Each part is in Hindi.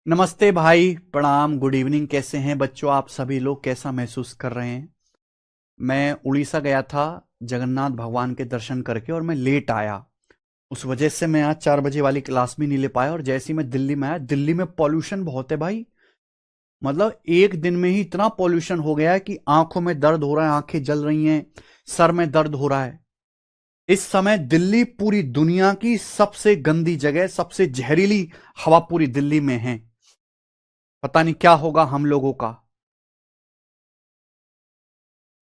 नमस्ते भाई, प्रणाम, गुड इवनिंग। कैसे हैं बच्चों? आप सभी लोग कैसा महसूस कर रहे हैं? मैं उड़ीसा गया था जगन्नाथ भगवान के दर्शन करके और मैं लेट आया। उस वजह से मैं आज 4 बजे वाली क्लास भी नहीं ले पाया। और जैसे ही मैं दिल्ली में आया, दिल्ली में पॉल्यूशन बहुत है भाई। मतलब एक दिन में ही इतना पॉल्यूशन हो गया है कि आंखों में दर्द हो रहा है, आंखें जल रही हैं, सर में दर्द हो रहा है। इस समय दिल्ली पूरी दुनिया की सबसे गंदी जगह, सबसे जहरीली हवा पूरी दिल्ली में है। पता नहीं क्या होगा हम लोगों का।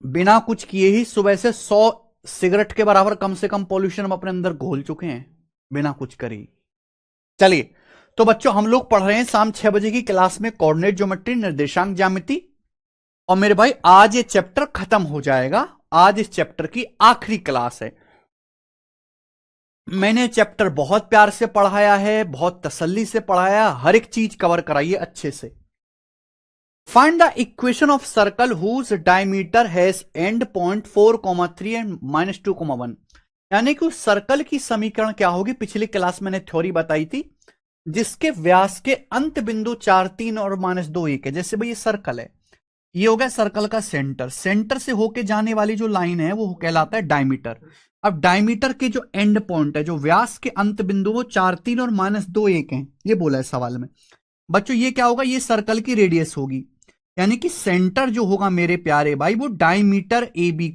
बिना कुछ किए ही सुबह से 100 सिगरेट के बराबर कम से कम पॉल्यूशन हम अपने अंदर घोल चुके हैं, बिना कुछ करे। चलिए, तो बच्चों हम लोग पढ़ रहे हैं शाम 6 बजे की क्लास में कोऑर्डिनेट ज्योमेट्री, निर्देशांक ज्यामिति। और मेरे भाई आज ये चैप्टर खत्म हो जाएगा। आज इस चैप्टर की आखिरी क्लास है। मैंने चैप्टर बहुत प्यार से पढ़ाया है, बहुत तसल्ली से पढ़ाया, हर एक चीज कवर कराइए अच्छे से। Find the equation of circle whose diameter has end point 4,3 and -2,1। यानी कि उस सर्कल की समीकरण क्या होगी? पिछली क्लास मैंने थ्योरी बताई थी, जिसके व्यास के अंत बिंदु 4, 3 और -2, 1 है। जैसे भाई ये सर्कल है, ये हो गया सर्कल का सेंटर। सेंटर से होके जाने वाली जो लाइन है वो कहलाता है डायमीटर। अब डायमीटर के जो एंड पॉइंट है, जो व्यास के अंत बिंदु, वो 4, 3 और -2, 1 है। ये बोला है सवाल में। बच्चों ये क्या होगा? ये सर्कल की रेडियस होगी। यानी कि सेंटर जो होगा मेरे प्यारे भाई, वो डायमीटर ए बी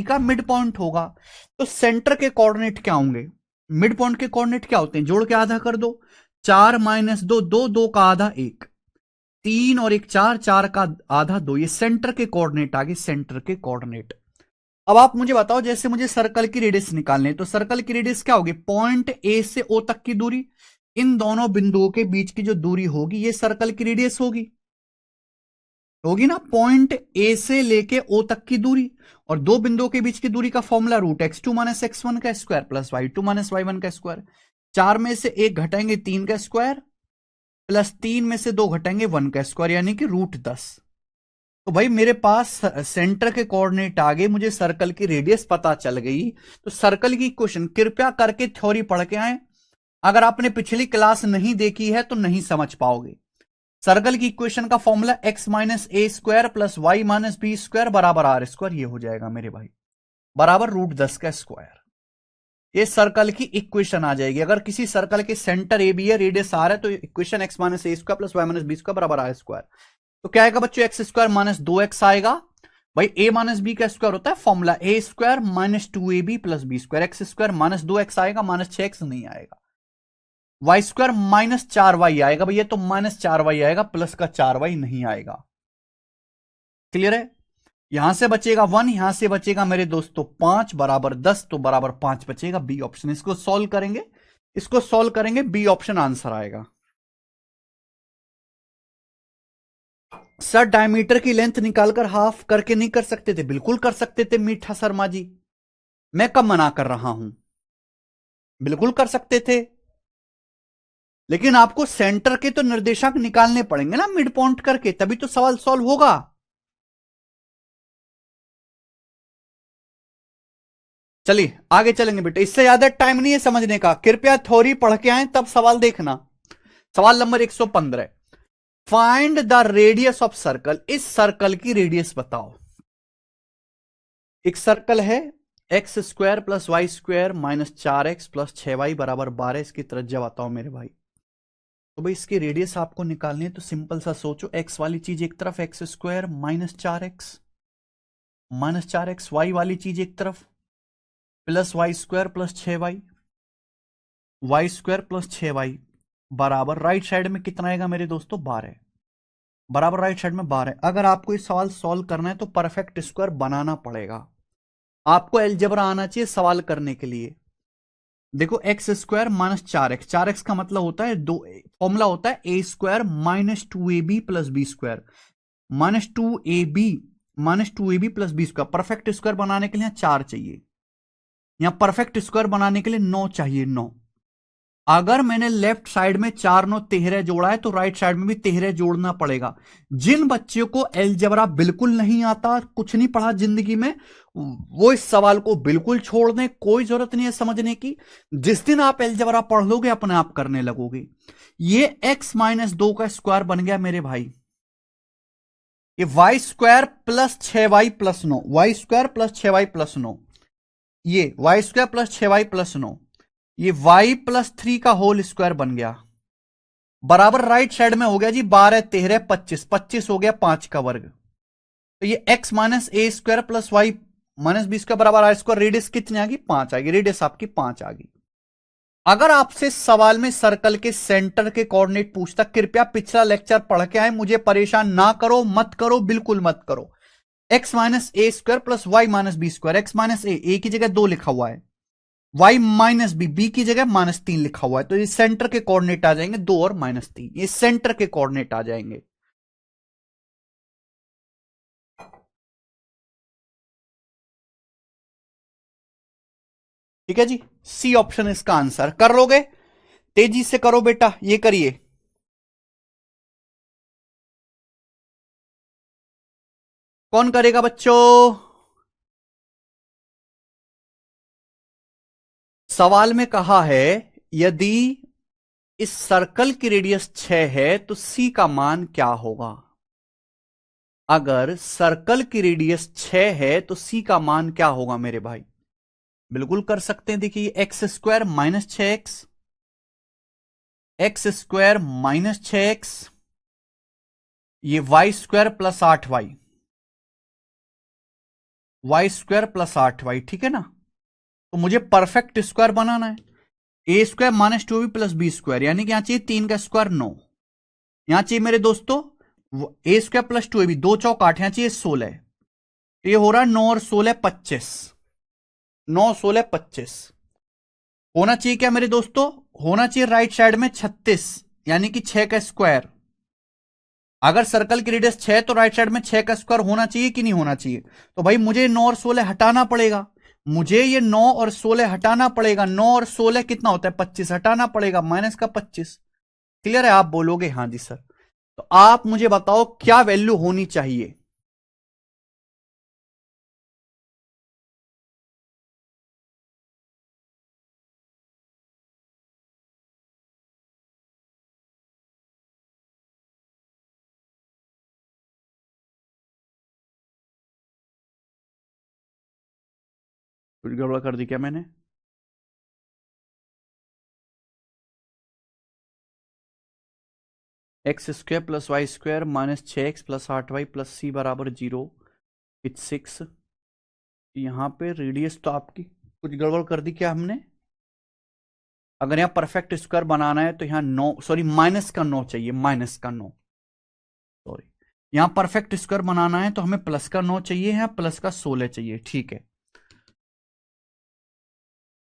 का मिड पॉइंट होगा। तो सेंटर के कोऑर्डिनेट क्या होंगे? मिड पॉइंट के कोऑर्डिनेट क्या होते हैं? जोड़ के आधा कर दो। 4 -2, 2, 2 का आधा 1, 3 और 1 4, 4 का आधा 2। ये सेंटर के कोऑर्डिनेट आ गए, सेंटर के कोऑर्डिनेट। अब आप मुझे बताओ, जैसे मुझे सर्कल की रेडियस निकालनी है, तो सर्कल की रेडियस क्या होगी? पॉइंट ए से ओ तक की दूरी। इन दोनों बिंदुओं के बीच की जो दूरी होगी, ये सर्कल की रेडियस होगी। होगी ना? पॉइंट ए से लेके ओ तक की दूरी। और दो बिंदुओं के बीच की दूरी का फॉर्मूला √(x2 - x1) का स्क्वायर प्लस y2 - y1 का स्क्वायर। 4 में से 1 घटाएंगे 3 का स्क्वायर, प्लस 3 में से 2 घटाएंगे 1 का स्क्वायर, यानी कि √10। तो भाई मेरे पास सेंटर के कोऑर्डिनेट आ गए, मुझे सर्कल की रेडियस पता चल गई। तो सर्कल की क्वेश्चन कृपया करके थ्योरी पढ़ के आए। अगर आपने पिछली क्लास नहीं देखी है तो नहीं समझ पाओगे। सर्कल की इक्वेशन का formula x - a² plus y - b² बराबर r²। ये हो जाएगा मेरे भाई, बराबर √10 का स्क्वायर। ये सर्कल की इक्वेशन आ जाएगी। अगर किसी सर्कल के सेंटर ए बी है, रेडियस r है, तो equation x - a² plus y - b² बराबर r²। तो क्या आएगा बच्चों? x² - 2x आएगा। भाई a - b का स्क्वायर होता है formula a² - 2ab plus b²। x² - 2x आएगा, -6x नहीं आएगा। y² -4y आएगा भैया, तो -4y आएगा, प्लस का 4y नहीं आएगा। क्लियर है? यहां से बचेगा 1, यहां से बचेगा मेरे दोस्तों 5, बराबर 10, तो बराबर 5 बचेगा। B option. इसको सॉल्व करेंगे, इसको सॉल्व करेंगे, बी ऑप्शन आंसर आएगा। सर डायमीटर की लेंथ निकालकर हाफ करके नहीं कर सकते थे? बिल्कुल कर सकते थे मीठा शर्मा जी। मैं कब मना कर रहा हूं? बिल्कुल कर सकते थे, लेकिन आपको सेंटर के तो निर्देशांक निकालने पड़ेंगे ना मिड पॉइंट करके, तभी तो सवाल सॉल्व होगा। चलिए आगे चलेंगे बेटे, इससे ज्यादा टाइम नहीं है समझने का। कृपया थ्योरी पढ़ के आए तब सवाल देखना। सवाल number 115, find the radius of circle. इस सर्कल की रेडियस बताओ। एक सर्कल है, x² plus y² -4x plus 6y बराबर 12। इसकी त्रिज्या बताओ मेरे भाई। तो भाई इसकी रेडियस आपको निकालनी है, तो सिंपल सा सोचो, x वाली चीज एक तरफ, x² -4x y वाली चीज एक तरफ, plus y² plus 6y, y² plus 6y बराबर राइट साइड में कितना आएगा मेरे दोस्तों? 12। बराबर राइट साइड में 12। अगर आपको इस सवाल सॉल्व करना है तो परफेक्ट स्क्वायर बनाना पड़ेगा। आपको एलजेब्रा आना चाहिए सवाल करने के लिए। देखो x² -4x, 4x का मतलब होता है दो, फॉर्मूला होता है a² -2ab plus b², -2ab plus b²। Perfect square बनाने के लिए 4 चाहिए, यहां परफेक्ट स्क्वायर बनाने के लिए 9 चाहिए, 9। अगर मैंने लेफ्ट साइड में 4 9 13 जोड़ा है तो राइट साइड में भी 13 जोड़ना पड़ेगा। जिन बच्चों को अलजेब्रा बिल्कुल नहीं आता, कुछ नहीं पढ़ा जिंदगी में, वो इस सवाल को बिल्कुल छोड़ दें, कोई जरूरत नहीं है समझने की। जिस दिन आप अलजेब्रा पढ़ लोगे अपने आप करने लगोगे। ये x माइनस 2 का स्क्वायर बन गया मेरे भाई। ये y square plus 6y plus 9, y square plus 6y plus 9, ये y square plus 6y plus 9, ये y प्लस 3 का होल स्क्वायर बन गया, बराबर राइट साइड में हो गया जी 12 13 25, 25 हो गया 5 का वर्ग। तो ये x minus a square plus y minus b square बराबर आर स्क्वायर, रेडियस कितनी आ गई 5 आ गई, रेडियस आपकी 5 आ गई। अगर आपसे सवाल में सर्कल के सेंटर के कोऑर्डिनेट पूछता, कृपया पिछला लेक्चर पढ़ के आए, मुझे परेशान ना करो, मत करो, बिल्कुल मत करो। x minus a square plus y minus b square, x minus a की जगह 2 लिखा हुआ है, y माइनस बी की जगह -3 लिखा हुआ है, तो ये सेंटर के कोऑर्डिनेट आ जाएंगे 2 और -3, ये सेंटर के कोऑर्डिनेट आ जाएंगे। ठीक है जी, सी ऑप्शन इसका आंसर। कर लोगे? तेजी से करो बेटा, ये करिए। कौन करेगा बच्चों? सवाल में कहा है यदि इस सर्कल की रेडियस 6 है तो सी का मान क्या होगा। अगर सर्कल की रेडियस 6 है तो सी का मान क्या होगा मेरे भाई? बिल्कुल कर सकते हैं। देखिए x square minus 6x, x square minus 6x, ये y square plus 8y, y square plus 8y, ठीक है ना। तो मुझे परफेक्ट स्क्वायर बनाना है। A square minus 2b plus b square, यानी कि यहां चाहिए 3 का स्क्वायर 9, यहां चाहिए मेरे दोस्तों ए स्क्वायर प्लस 2ab, 2 चौक 8, यहां चाहिए 16, तो ये हो रहा है 9 और 16 25, 9 16 25। होना चाहिए क्या मेरे दोस्तों? होना चाहिए राइट साइड में 36, यानी कि 6 का स्क्वायर। अगर सर्कल की रेडियस 6 तो राइट साइड में 6 का स्क्वायर होना चाहिए कि नहीं होना चाहिए? तो भाई मुझे 9 और 16 हटाना पड़ेगा, मुझे ये 9 और 16 हटाना पड़ेगा। 9 और 16 कितना होता है? 25, हटाना पड़ेगा, माइनस का 25। क्लियर है? आप बोलोगे हाँ जी सर। तो आप मुझे बताओ क्या वैल्यू होनी चाहिए। कुछ गड़बड़ कर दी क्या मैंने? X square plus y square minus 6x plus 8y plus c बराबर 0 विथ 6। यहां पे रेडियस तो आपकी कुछ गड़बड़ कर दी क्या हमने? अगर यहां परफेक्ट स्क्वायर बनाना है तो यहां 9, सॉरी माइनस का 9 चाहिए, माइनस का 9, सॉरी। यहां परफेक्ट स्क्वायर बनाना है तो हमें प्लस का 9 चाहिए, यहां प्लस का 16 चाहिए, ठीक है।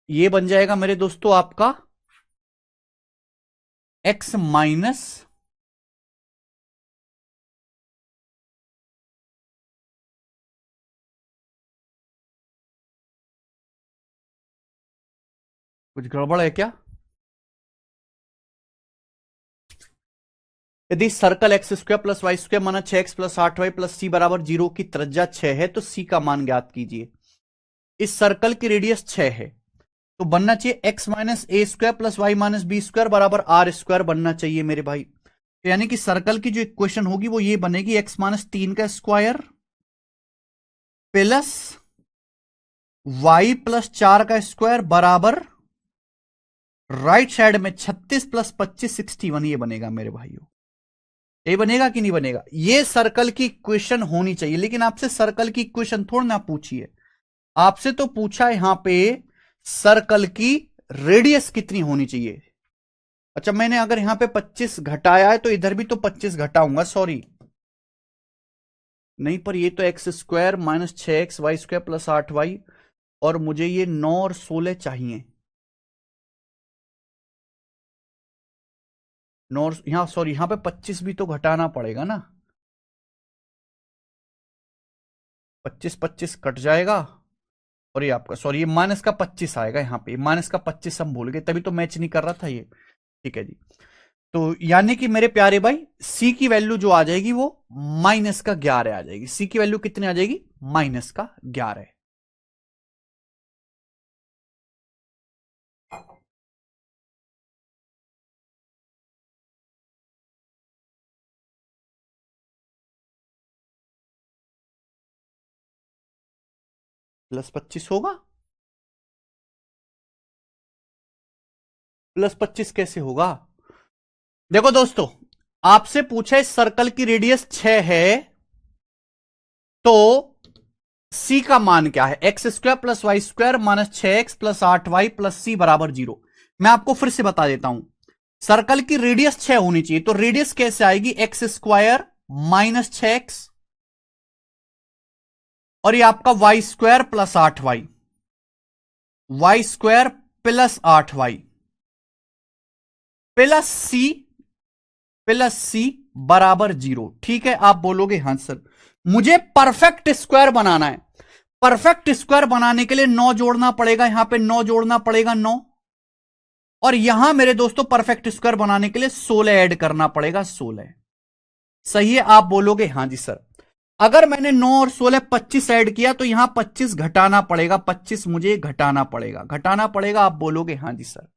ये बन जाएगा मेरे दोस्तों आपका x माइनस कुछ गड़बड़ है क्या? यदि circle x square plus y square माना 6x plus 8y plus c बराबर 0 की त्रिज्या 6 है तो सी का मान ज्ञात कीजिए। इस सर्कल की रेडियस 6 है तो बनना चाहिए x minus a square plus y minus b square बराबर आर स्क्वायर बनना चाहिए मेरे भाई। तो यानी कि सर्कल की जो इक्वेशन होगी वो ये बनेगी x माइनस 3 का स्क्वायर प्लस y प्लस 4 का स्क्वायर बराबर राइट साइड में 36 प्लस 25 61, ये बनेगा मेरे भाइयों। ये बनेगा कि नहीं बनेगा? ये सर्कल की इक्वेशन होनी चाहिए, लेकिन आपसे सर्कल की इक्वेशन थोड़ा ना पूछिए, आपसे तो पूछा यहां पे सर्कल की रेडियस कितनी होनी चाहिए। अच्छा मैंने अगर यहां पे 25 घटाया है तो इधर भी तो 25 घटाऊंगा, सॉरी नहीं, पर ये तो x square minus 6x y square plus 8y, और मुझे ये 9 और 16 चाहिए। 9 यहां, सॉरी यहां पे 25 भी तो घटाना पड़ेगा ना, 25 25 कट जाएगा सॉरी आपका, सॉरी ये माइनस का 25 आएगा यहाँ पे, माइनस का 25 हम भूल गए, तभी तो मैच नहीं कर रहा था ये। ठीक है जी, तो यानी कि मेरे प्यारे भाई सी की वैल्यू जो आ जाएगी वो माइनस का 11 आ जाएगी। सी की वैल्यू कितनी आ जाएगी? माइनस का 11। +25 होगा? +25 कैसे होगा? देखो दोस्तों, आपसे पूछा इस सर्कल की रेडियस 6 है, तो सी का मान क्या है? x² + y² -6x + 8y + c = 0। मैं आपको फिर से बता देता हूं, सर्कल की रेडियस 6 होनी चाहिए, तो रेडियस कैसे आएगी? x² -6x और ये आपका y² + 8y, y² + 8y plus c बराबर 0। ठीक है, आप बोलोगे हां सर मुझे परफेक्ट स्क्वायर बनाना है। परफेक्ट स्क्वायर बनाने के लिए 9 जोड़ना पड़ेगा, यहां पे 9 जोड़ना पड़ेगा 9, और यहां मेरे दोस्तों परफेक्ट स्क्वायर बनाने के लिए 16 ऐड करना पड़ेगा, 16। सही है, आप बोलोगे हां जी सर। अगर मैंने 9 और 16 25 ऐड किया तो यहां 25 घटाना पड़ेगा, 25 मुझे घटाना पड़ेगा, घटाना पड़ेगा। आप बोलोगे हां जी सर।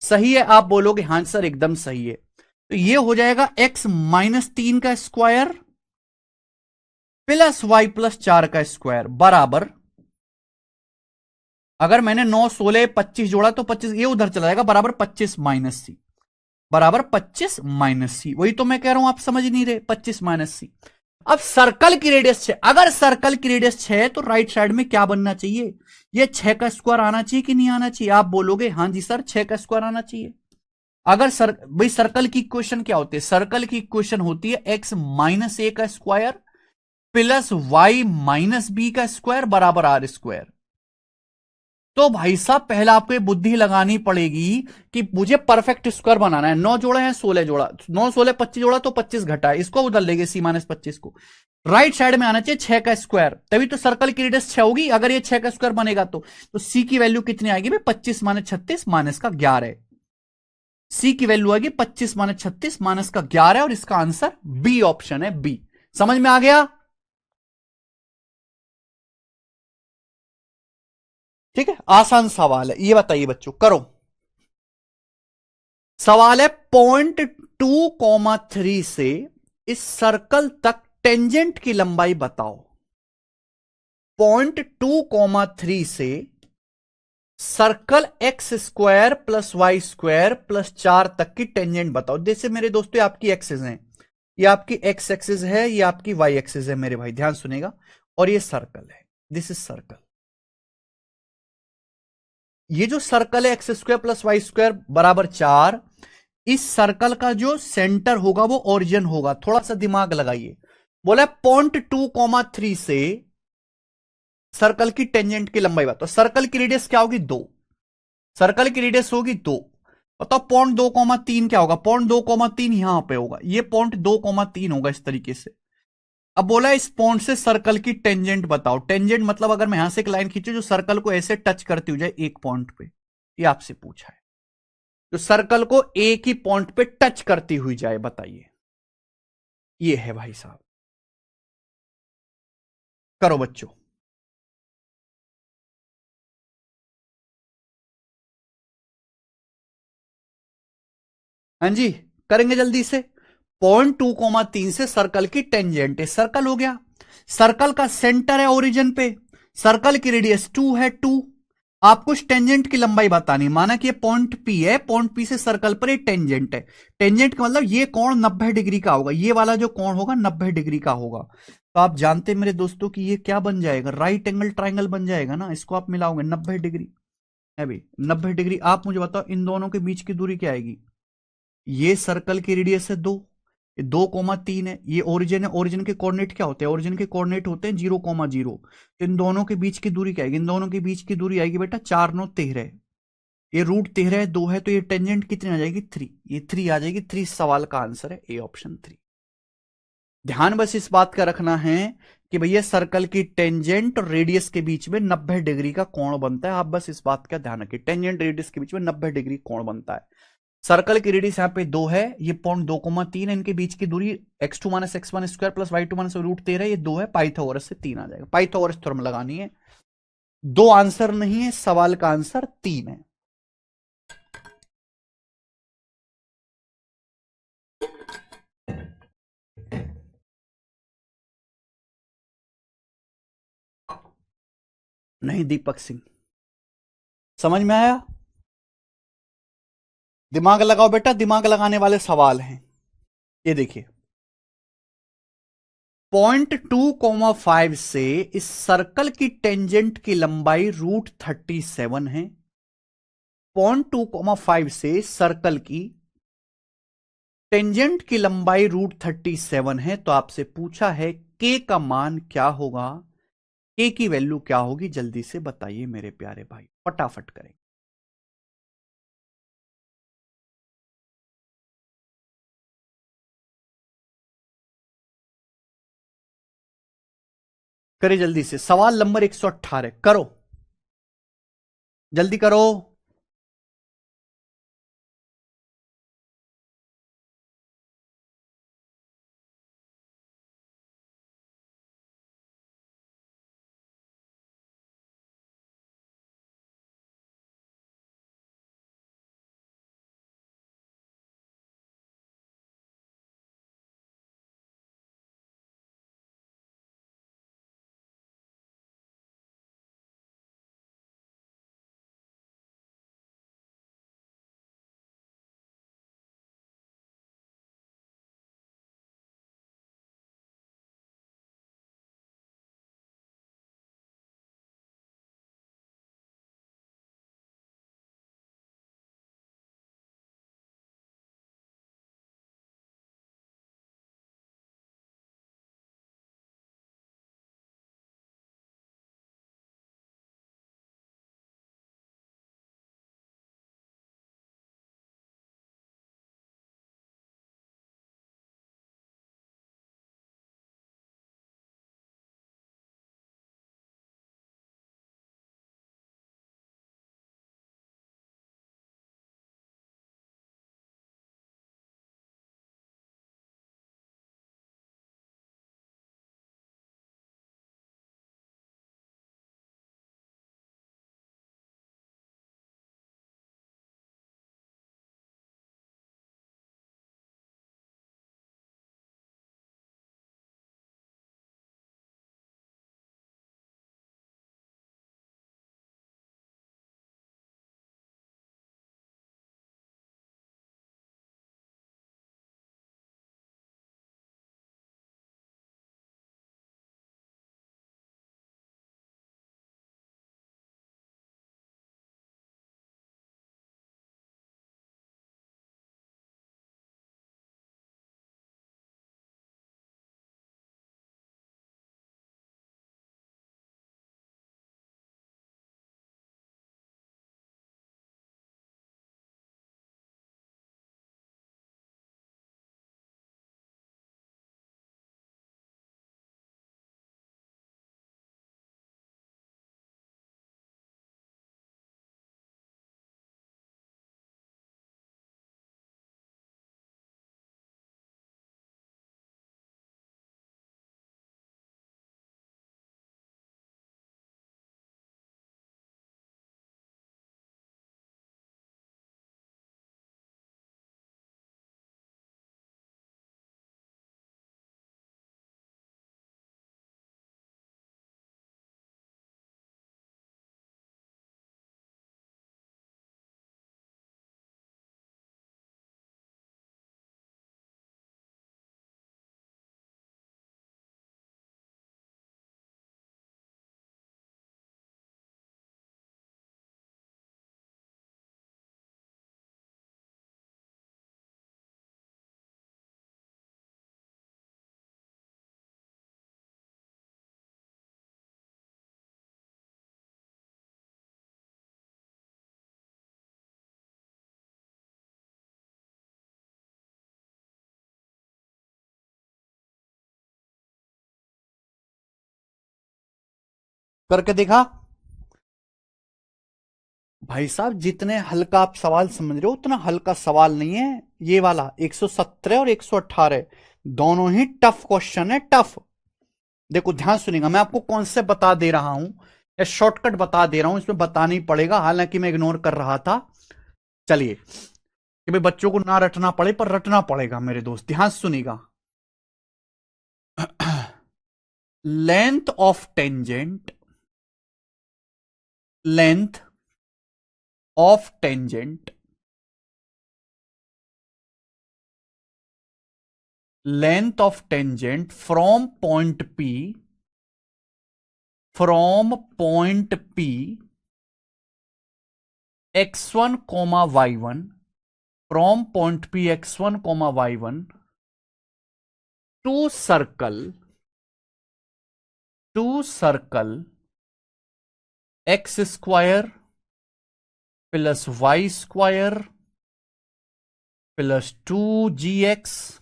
सही है, आप बोलोगे हां सर एकदम सही है। तो ये हो जाएगा x-3 का स्क्वायर प्लस y + 4 का स्क्वायर बराबर, अगर मैंने 9 16 25 जोड़ा तो 25 ये उधर चला जाएगा, बराबर 25 - सी, बराबर 25 - सी। वही तो मैं कह रहा हूं, आप समझ नहीं रहे, 25 - सी। अब सर्कल की रेडियस 6, अगर सर्कल की रेडियस 6 है तो राइट साइड में क्या बनना चाहिए? ये 6 का स्क्वायर आना चाहिए कि नहीं आना चाहिए? आप बोलोगे हां जी सर 6 का स्क्वायर आना चाहिए। अगर भाई सर्कल की इक्वेशन क्या होती है? सर्कल की इक्वेशन होती है x - a का स्क्वायर प्लस y - b का स्क्वायर बराबर r²। तो भाई साहब पहले आपको ये बुद्धि लगानी पड़ेगी कि मुझे परफेक्ट स्क्वायर बनाना है। 9 जोड़ा है 16 जोड़ा, 9 16 25 जोड़ा तो 25 घटा है, इसको उधर लेंगे c - 25 को, राइट साइड में आना चाहिए 6 का स्क्वायर, तभी तो सर्कल की रेडियस 6 होगी। अगर ये 6 का स्क्वायर बनेगा तो c की वैल्यू कितनी आएगी भाई? 25 - 36 माइनस का 11। सी की वैल्यू आएगी 25 - 36 माइनस का 11, और इसका आंसर बी ऑप्शन है, बी। समझ में आ गया? ठीक है, आसान सवाल है ये, बताइए बच्चों, करो। सवाल है .2, 3 से इस सर्कल तक टेंजेंट की लंबाई बताओ। .2, 3 से सर्कल x² + y² + 4 तक की टेंजेंट बताओ। जैसे मेरे दोस्तों आपकी एक्सिस है, ये आपकी एक्स एक्सिस है, ये आपकी वाई एक्सिस है मेरे भाई, ध्यान सुनेगा, और ये सर्कल है, दिस इज सर्कल। ये जो सर्कल है x² + y² बराबर 4, इस सर्कल का जो सेंटर होगा वो ओरिजिन होगा। थोड़ा सा दिमाग लगाइए, बोला .2, 3 से सर्कल की टेंजेंट की लंबाई बताओ। सर्कल की रेडियस क्या होगी? 2, सर्कल की रेडियस होगी 2। बताओ .2, 3 क्या होगा? .2, 3 यहां पे होगा, ये .2, 3 होगा इस तरीके से। अब बोला इस पॉइंट से सर्कल की टेंजेंट बताओ। टेंजेंट मतलब अगर मैं यहां से एक लाइन खींचू जो सर्कल को ऐसे टच करती हो जाए एक पॉइंट पे, ये आपसे पूछा है, जो सर्कल को एक ही पॉइंट पे टच करती हुई जाए, बताइए। ये है भाई साहब, करो बच्चों। हाँ जी, करेंगे जल्दी से। .2, 3 से सर्कल की टेंजेंट है, सर्कल हो गया, सर्कल का सेंटर है ओरिजिन पे, सर्कल की रेडियस 2 है, 2। आपको उस टेंजेंट की लंबाई बतानी, माना कि ये पॉइंट पी है, पॉइंट पी से सर्कल पर ये टेंजेंट है। टेंजेंट का मतलब ये कोण 90 डिग्री का होगा, ये वाला जो कोण होगा 90 डिग्री का होगा। तो आप जानते हैं मेरे दोस्तों कि ये क्या बन जाएगा? राइट एंगल ट्राइंगल बन जाएगा ना, इसको आप मिलाओगे 90 डिग्री है भाई, 90 डिग्री। आप मुझे बताओ इन दोनों के बीच की दूरी क्या आएगी? ये सर्कल की रेडियस है 2, ये 2, 3 है, ये ओरिजिन है। ओरिजिन के कोऑर्डिनेट क्या होते हैं? ओरिजिन के कोऑर्डिनेट होते हैं 0, 0। इन दोनों के बीच की दूरी क्या आएगी? इन दोनों के बीच की दूरी आएगी बेटा 4, 9, 13। ये √13 है, 2 है, तो ये टेंजेंट कितनी आ जाएगी? 3। ये 3 आ जाएगी, 3 सवाल का आंसर है, ए ऑप्शन 3। ध्यान बस इस बात का रखना है कि भैया सर्कल की टेंजेंट और रेडियस के बीच में 90 डिग्री का कोण बनता है। आप बस इस बात का ध्यान रखिए, टेंजेंट रेडियस के बीच में 90 डिग्री कोण बनता है। सर्कल की रेडियस यहाँ पे 2 है, ये पॉइंट 2,3 है, इनके बीच की दूरी x2 minus x1 square plus y2 minus root 13, ये 2 है, पाइथागोरस से 3 आ जाएगा। पाइथागोरस थ्योरम लगानी है। 2 आंसर नहीं है, सवाल का आंसर 3 है। नहीं दीपक सिंह, समझ में आया? दिमाग लगाओ बेटा, दिमाग लगाने वाले सवाल हैं। ये देखिए, .2,5 से इस सर्कल की टेंजेंट की लंबाई √37 है। 0.2,5 से सर्कल की टेंजेंट की लंबाई √37 है। तो आपसे पूछा है के का मान क्या होगा, के की वैल्यू क्या होगी, जल्दी से बताइए मेरे प्यारे भाई, फटाफट करें। करे जल्दी से, सवाल नंबर 118 करो, जल्दी करो। करके देखा भाई साहब, जितने हल्का आप सवाल समझ रहे हो उतना हल्का सवाल नहीं है ये वाला। 117 और 118 दोनों ही टफ क्वेश्चन है, टफ। देखो ध्यान सुनिएगा, मैं आपको कॉन्सेप्ट बता दे रहा हूं या शॉर्टकट बता दे रहा हूं, इसमें बताना ही पड़ेगा, हालांकि मैं इग्नोर कर रहा था। चलिए कि भाई बच्चों को ना रटना पड़े, पर रटना पड़ेगा मेरे दोस्त, ध्यान सुनिएगा। Length of tangent, length of tangent, length of tangent from point P, from point P x1 comma y1, from point P x1 comma y1 to circle x square plus y square plus 2gx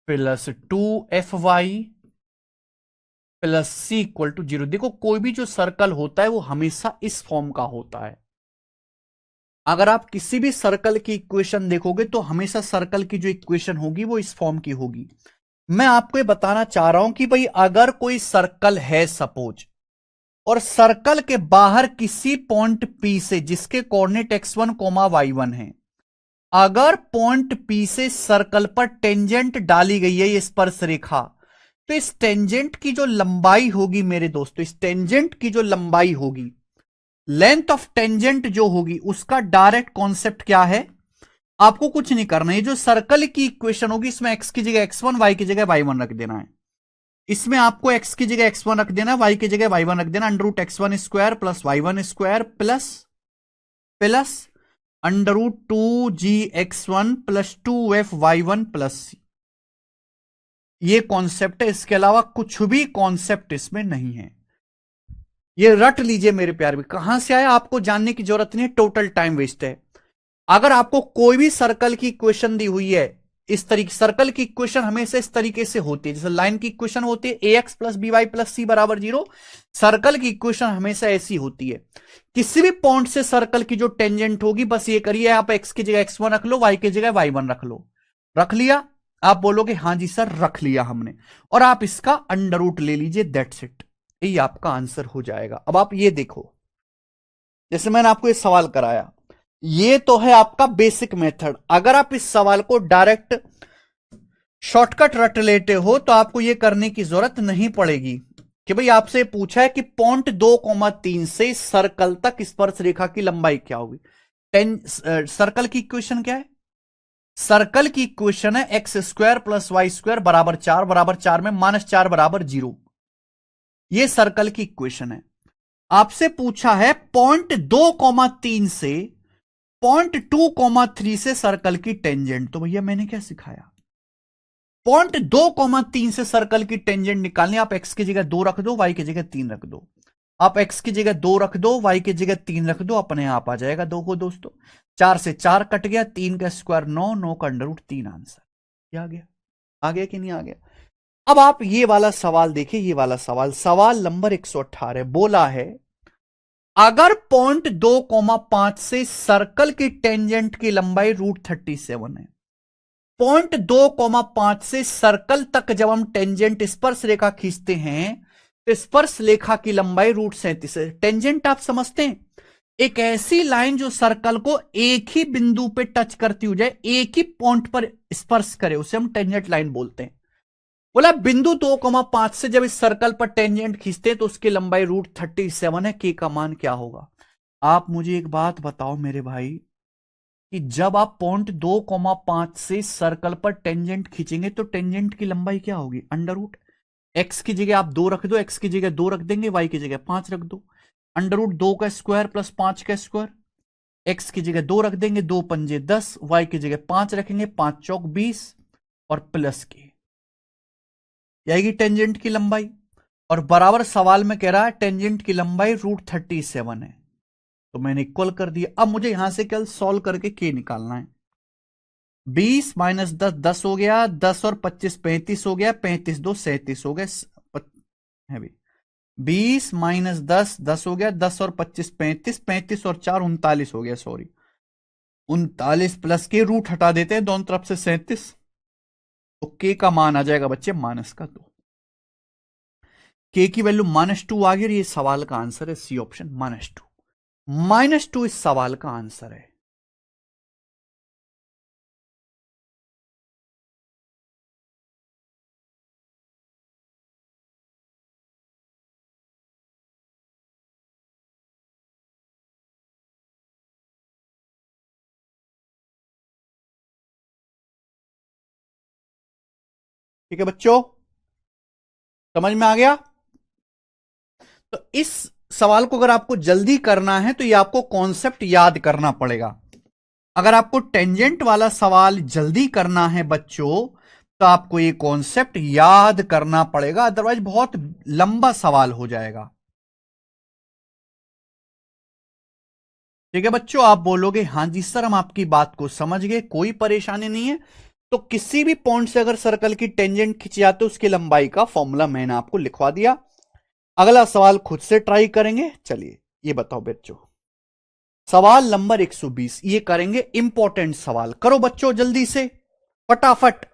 plus 2fy plus c equal to 0। देखो कोई भी जो सर्कल होता है वो हमेशा इस फॉर्म का होता है। अगर आप किसी भी सर्कल की इक्वेशन देखोगे तो हमेशा सर्कल की जो इक्वेशन होगी वो इस फॉर्म की होगी। मैं आपको ये बताना चाह रहा हूं कि भाई अगर कोई सर्कल है सपोज, और सर्कल के बाहर किसी पॉइंट P से जिसके कोऑर्डिनेट x1 y1 है, अगर पॉइंट P से सर्कल पर टेंजेंट डाली गई है ये स्पर्श रेखा, तो इस टेंजेंट की जो लंबाई होगी मेरे दोस्तों, इस टेंजेंट की जो लंबाई होगी, लेंथ ऑफ टेंजेंट जो होगी, उसका डायरेक्ट कॉन्सेप्ट क्या है, आपको कुछ नहीं करना है। जो सर्कल की इक्वेशन होगी इसमें x की जगह x1, y की जगह y1 रख देना है। इसमें आपको x की जगह x1 रख देना, y की जगह y1 रख देना। Under root x1 square plus y1 square plus plus under root 2gx1 plus 2f y1 plus c। ये कॉन्सेप्ट है, इसके अलावा कुछ भी कॉन्सेप्ट इसमें नहीं है। ये रट लीजिए मेरे प्यार भी, कहां से आया आपको जानने की जरूरत नहीं है, टोटल टाइम वेस्ट है। अगर आपको कोई भी सर्कल की इक्वेशन दी हुई है इस तरीके, सर्कल की इक्वेशन हमेशा इस तरीके से होती है, जैसे लाइन की इक्वेशन होती है ax plus by plus c बराबर 0, सर्कल की इक्वेशन हमेशा ऐसी होती है। किसी भी पॉइंट से सर्कल की जो टेंजेंट होगी, बस ये करिए, आप x की जगह x1 रख लो, y की जगह y1 रख लो। रख लिया? आप बोलोगे हां जी सर रख लिया हमने, और आप इसका अंडर रूट ले लीजिए, दैट्स इट, ये आपका आंसर हो जाएगा। अब आप ये देखो, जैसे मैंने आपको ये सवाल कराया, ये तो है आपका बेसिक मेथड। अगर आप इस सवाल को डायरेक्ट शॉर्टकट रट लेते हो तो आपको ये करने की जरूरत नहीं पड़ेगी कि भाई आपसे पूछा है कि पॉइंट 2,3 से सर्कल तक स्पर्श रेखा की लंबाई क्या होगी। सर्कल की इक्वेशन क्या है? सर्कल की इक्वेशन है x square plus y square बराबर 4 में -4 बराबर 0। यह सर्कल की इक्वेशन है। आपसे पूछा है पॉइंट 2,3 से पॉइंट 2,3 से सर्कल की टेंजेंट। तो भैया मैंने क्या सिखाया, पॉइंट 2,3 से सर्कल की टेंजेंट निकालनी। आप एक्स की जगह 2 रख दो, वाई की जगह 3 रख दो। आप एक्स की जगह 2 रख दो, वाई की जगह 3 रख दो, अपने आप आ जाएगा। देखो दोस्तों, 4 से 4 कट गया, 3 का स्क्वायर 9, 9 का अंडर रूट 3 आंसर। आ गया? आ गया कि नहीं आ गया? अब आप ये वाला सवाल देखिए, ये वाला सवाल, सवाल नंबर 118 बोला है अगर पॉइंट 2,5 से सर्कल की टेंजेंट की लंबाई √37 है, पॉइंट 2,5 से सर्कल तक जब हम टेंजेंट स्पर्श रेखा खींचते हैं तो स्पर्श रेखा की लंबाई √37 है। टेंजेंट आप समझते हैं, एक ऐसी लाइन जो सर्कल को एक ही बिंदु पे टच करती हो जाए, एक ही पॉइंट पर स्पर्श करे, उसे हम टेंजेंट लाइन बोलते हैं। बोला बिंदु 2,5 से जब इस सर्कल पर टेंजेंट खींचते हैं तो उसकी लंबाई √37 है। के का मान क्या होगा? आप मुझे एक बात बताओ मेरे भाई, कि जब आप पॉइंट 2,5 से सर्कल पर टेंजेंट खींचेंगे तो टेंजेंट की लंबाई क्या होगी? अंडर रूट एक्स की जगह आप 2 रख दो, एक्स की जगह 2 रख देंगे, वाई की जगह 5 रख दो। अंडर रूट 2 का स्क्वायर प्लस 5 का स्क्वायर, एक्स की जगह 2 रख देंगे, 2 पंजे 10, वाई की जगह 5 रखेंगे, 5 चौक 20 और प्लस के आएगी टेंजेंट की लंबाई। और बराबर सवाल में कह रहा है टेंजेंट की लंबाई √37 है, तो मैंने इक्वल कर दिया। अब मुझे यहां से कल सॉल्व करके के निकालना है। 20 माइनस 10 10 हो गया, 10 और 25 35 हो गया, 35 2 37 हो गया है भी। 20 माइनस 10, 10 हो गया, 10 और 25 35, 35 और 4 39 हो गया, सॉरी 39 प्लस के रूट हटा देते हैं दोनों तरफ से 37, तो के का मान आ जाएगा बच्चे -2। के की वैल्यू -2 आ गई और ये सवाल का आंसर है सी ऑप्शन -2। -2 इस सवाल का आंसर है। ठीक है बच्चों, समझ में आ गया? तो इस सवाल को अगर आपको जल्दी करना है तो ये आपको कॉन्सेप्ट याद करना पड़ेगा। अगर आपको टेंजेंट वाला सवाल जल्दी करना है बच्चों, तो आपको ये कॉन्सेप्ट याद करना पड़ेगा, अदरवाइज बहुत लंबा सवाल हो जाएगा। ठीक है बच्चों, आप बोलोगे हां जी सर हम आपकी बात को समझ गए, कोई परेशानी नहीं है। तो किसी भी पॉइंट से अगर सर्कल की टेंजेंट खिंची जाती है, उसकी लंबाई का फॉर्मूला मैंने आपको लिखवा दिया। अगला सवाल खुद से ट्राई करेंगे। चलिए ये बताओ बच्चों, सवाल नंबर 120 ये करेंगे, इंपॉर्टेंट सवाल। करो बच्चों जल्दी से, फटाफट।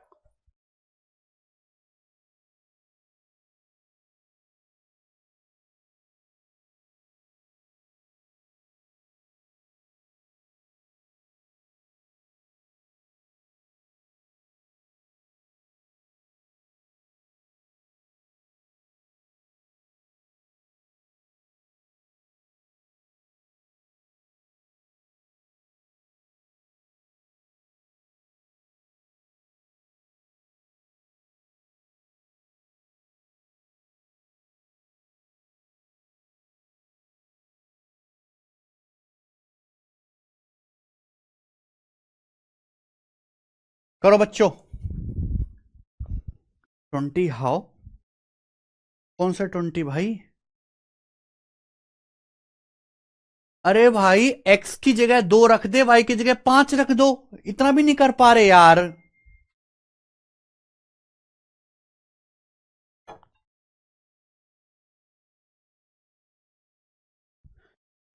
करो बच्चों। 20 हाउ? कौन सा 20 भाई? अरे भाई x की जगह 2 रख दे, y की जगह 5 रख दो, इतना भी नहीं कर पा रहे यार।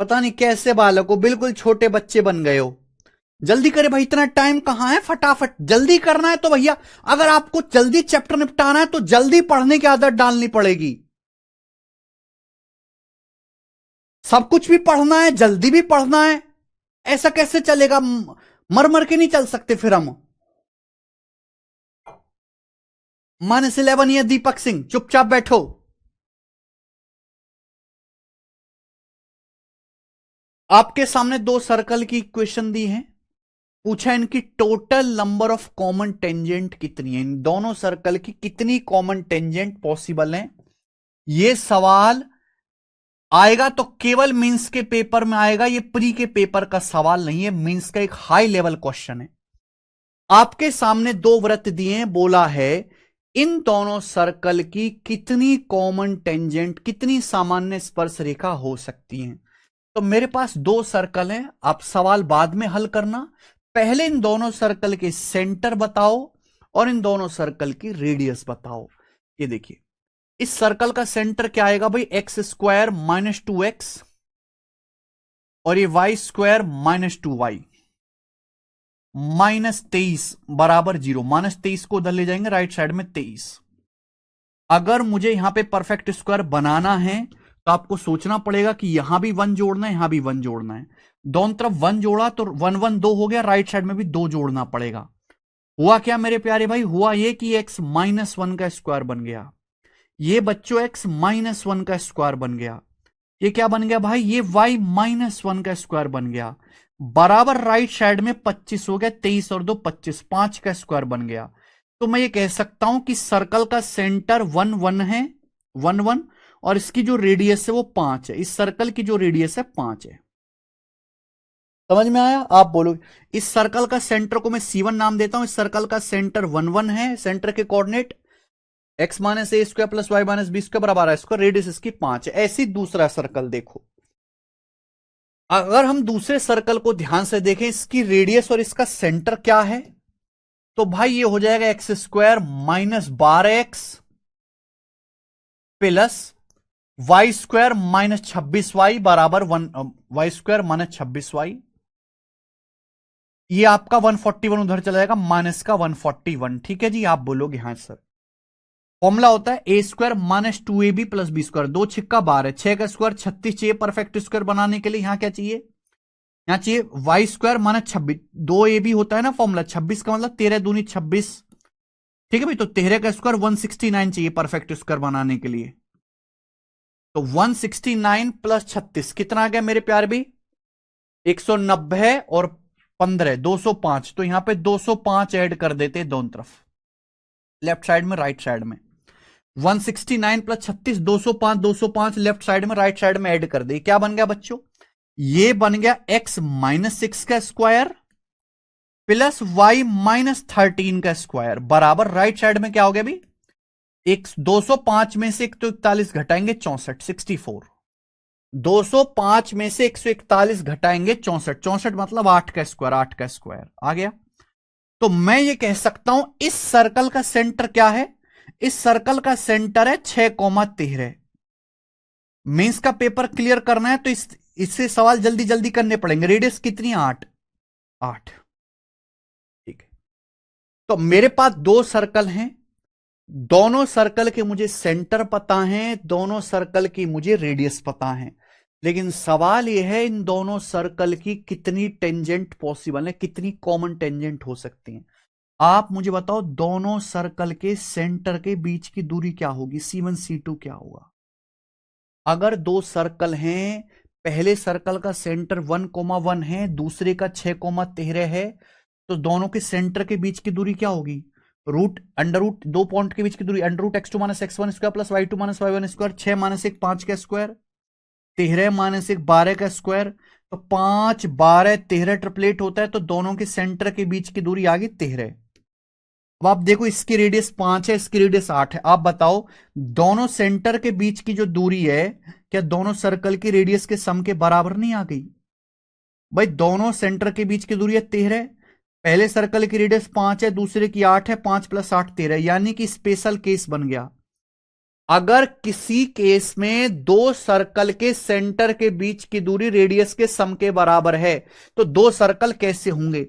पता नहीं कैसे बालक हो, बिल्कुल छोटे बच्चे बन गए हो। जल्दी करे भाई, इतना टाइम कहां है, फटाफट जल्दी करना है तो भैया। अगर आपको जल्दी चैप्टर निपटाना है तो जल्दी पढ़ने की आदत डालनी पड़ेगी। सब कुछ भी पढ़ना है, जल्दी भी पढ़ना है, ऐसा कैसे चलेगा? मर मर के नहीं चल सकते फिर हम। -11 ये दीपक सिंह, चुपचाप बैठो। आपके सामने दो सर्कल की इक्वेशन दी है, पूछा इनकी total number of common tangent कितनी है, इन दोनों सर्कल की कितनी कॉमन टेंजेंट पॉसिबल है। ये सवाल आएगा तो केवल मींस के पेपर में आएगा, ये प्री के पेपर का सवाल नहीं है, मींस का एक हाई लेवल क्वेश्चन है। आपके सामने दो वृत्त दिए हैं, बोला है इन दोनों सर्कल की कितनी कॉमन टेंजेंट, कितनी सामान्य स्पर्श रेखा हो सकती हैं। तो मेरे पास दो सर्कल हैं, आप सवाल बाद में हल करना। पहले इन दोनों सर्कल के सेंटर बताओ और इन दोनों सर्कल की रेडियस बताओ। ये देखिए, इस सर्कल का सेंटर क्या आएगा भाई, x² -2x और ये y² -2y, -23 बराबर 0। -23 को उधर ले जाएंगे, राइट साइड में 23। अगर मुझे यहां पे परफेक्ट स्क्वायर बनाना है तो आपको सोचना पड़ेगा कि यहां भी 1 जोड़ना है, यहां भी 1 जोड़ना है। दोनों तरफ 1 जोड़ा तो 1 1 2 हो गया, राइट साइड में भी 2 जोड़ना पड़ेगा। हुआ क्या मेरे प्यारे भाई, हुआ ये कि x -1 का स्क्वायर बन गया, ये बच्चों x -1 का स्क्वायर बन गया, ये क्या बन गया भाई, ये y -1 का स्क्वायर बन गया, बराबर राइट साइड में 25 हो गया, 23 और 2 25, 5 का स्क्वायर बन गया। तो मैं ये कह सकता हूं कि सर्कल का सेंटर 1 1 है, 1 1, और इसकी जो रेडियस है वो 5 है, इस सर्कल की जो रेडियस है 5 है। समझ में आया? आप बोलोगे इस सर्कल का सेंटर को मैं C1 नाम देता हूं, इस सर्कल का सेंटर 1 1 है, सेंटर के coordinate x -a² + y -b² बराबर है इसको, रेडियस इसकी 5 है। ऐसी दूसरा सर्कल देखो, अगर हम दूसरे सर्कल को ध्यान से देखें, इसकी रेडियस और इसका सेंटर क्या है, तो भाई ये हो जाएगा x² -12x plus y square minus 26y बराबर 1 y² माइनस 26y। ये आपका 141 उधर चला जाएगा, माइनस का 141। ठीक है जी, आप बोलोगे हाँ सर। फॉर्मूला होता है a² minus 2ab plus b²। 2 छिक्का 12, 6 का स्क्वायर 36 चाहिए परफेक्ट स्क्वायर बनाने के लिए। यहां क्या चाहिए, यहां चाहिए y² माइनस 26। 2ab होता है ना फॉर्मूला, 26 का मतलब 13 दूनी 26। ठीक है भाई, तो 13 का स्क्वायर 169 चाहिए परफेक्ट स्क्वायर बनाने के लिए। तो 169 प्लस 36 कितना आ गया मेरे प्यार भी, 190 और 15 205। तो यहां पे 205 ऐड कर देते दोनों तरफ, लेफ्ट साइड में राइट साइड में। 169 प्लस 36 205, 205 लेफ्ट साइड में राइट साइड में ऐड कर दे। क्या बन गया बच्चों, ये बन गया x माइनस 6 का स्क्वायर प्लस y माइनस 13 का स्क्वायर बराबर राइट साइड में क्या हो गया भी, 205 में से 141 घटाएंगे 64, 64। 205 में से 141 घटाएंगे 64, 64 मतलब 8 का स्क्वायर, 8 का स्क्वायर आ गया। तो मैं ये कह सकता हूं इस सर्कल का सेंटर क्या है, इस सर्कल का सेंटर है 6,13। मेंस का पेपर क्लियर करना है तो इससे सवाल जल्दी जल्दी करने पड़ेंगे। रेडियस कितनी है, 8, 8। ठीक है, तो मेरे पास 2 सर्कल हैं, दोनों सर्कल के मुझे सेंटर पता है, दोनों सर्कल की मुझे रेडियस पता है। लेकिन सवाल यह है इन दोनों सर्कल की कितनी टेंजेंट पॉसिबल है, कितनी कॉमन टेंजेंट हो सकती हैं। आप मुझे बताओ दोनों सर्कल के सेंटर के बीच की दूरी क्या होगी, C1 C2 क्या होगा। अगर 2 सर्कल हैं, पहले सर्कल का सेंटर 1,1 है, दूसरे का 6,13 है, तो दोनों के सेंटर के बीच की दूरी क्या होगी, अंडर रूट 2 पॉइंट के बीच की दूरी under root x2 minus x1 square plus y2 minus y1 square. 6 minus 1 5 का स्क्वायर, 13 माइनस 1 12 का स्क्वायर। तो 5 12 13 ट्रिपलेट होता है, तो दोनों के सेंटर के बीच की दूरी आ गई 13। अब आप देखो इसकी रेडियस 5 है, इसकी रेडियस 8 है। आप बताओ दोनों सेंटर के बीच की जो दूरी है, क्या दोनों सर्कल की रेडियस के सम के बराबर नहीं आ गई। भाई दोनों सेंटर के बीच की दूरी है 13, पहले सर्कल की रेडियस 5 है, दूसरे की 8 है, 5 प्लस 8 13, यानी कि स्पेशल केस बन गया। अगर किसी केस में 2 सर्कल के सेंटर के बीच की दूरी रेडियस के सम के बराबर है, तो 2 सर्कल कैसे होंगे।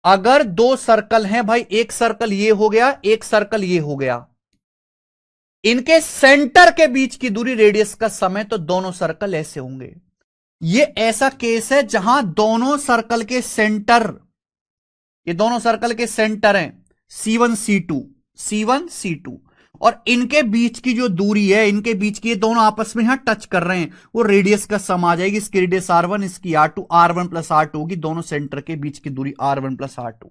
अगर 2 सर्कल हैं भाई, एक सर्कल ये हो गया, एक सर्कल ये हो गया, इनके सेंटर के बीच की दूरी रेडियस का सम है, तो दोनों सर्कल ऐसे होंगे। ये ऐसा केस है जहां दोनों सर्कल के सेंटर, ये दोनों सर्कल के सेंटर हैं C1 C2, C1 C2, और इनके बीच की जो दूरी है, इनके बीच की, ये दोनों आपस में यहां टच कर रहे हैं, वो रेडियस का सम आ जाएगी। इसकी रेडियस R1, इसकी R2, R1 प्लस R2 होगी, दोनों सेंटर के बीच की दूरी R1 प्लस R2।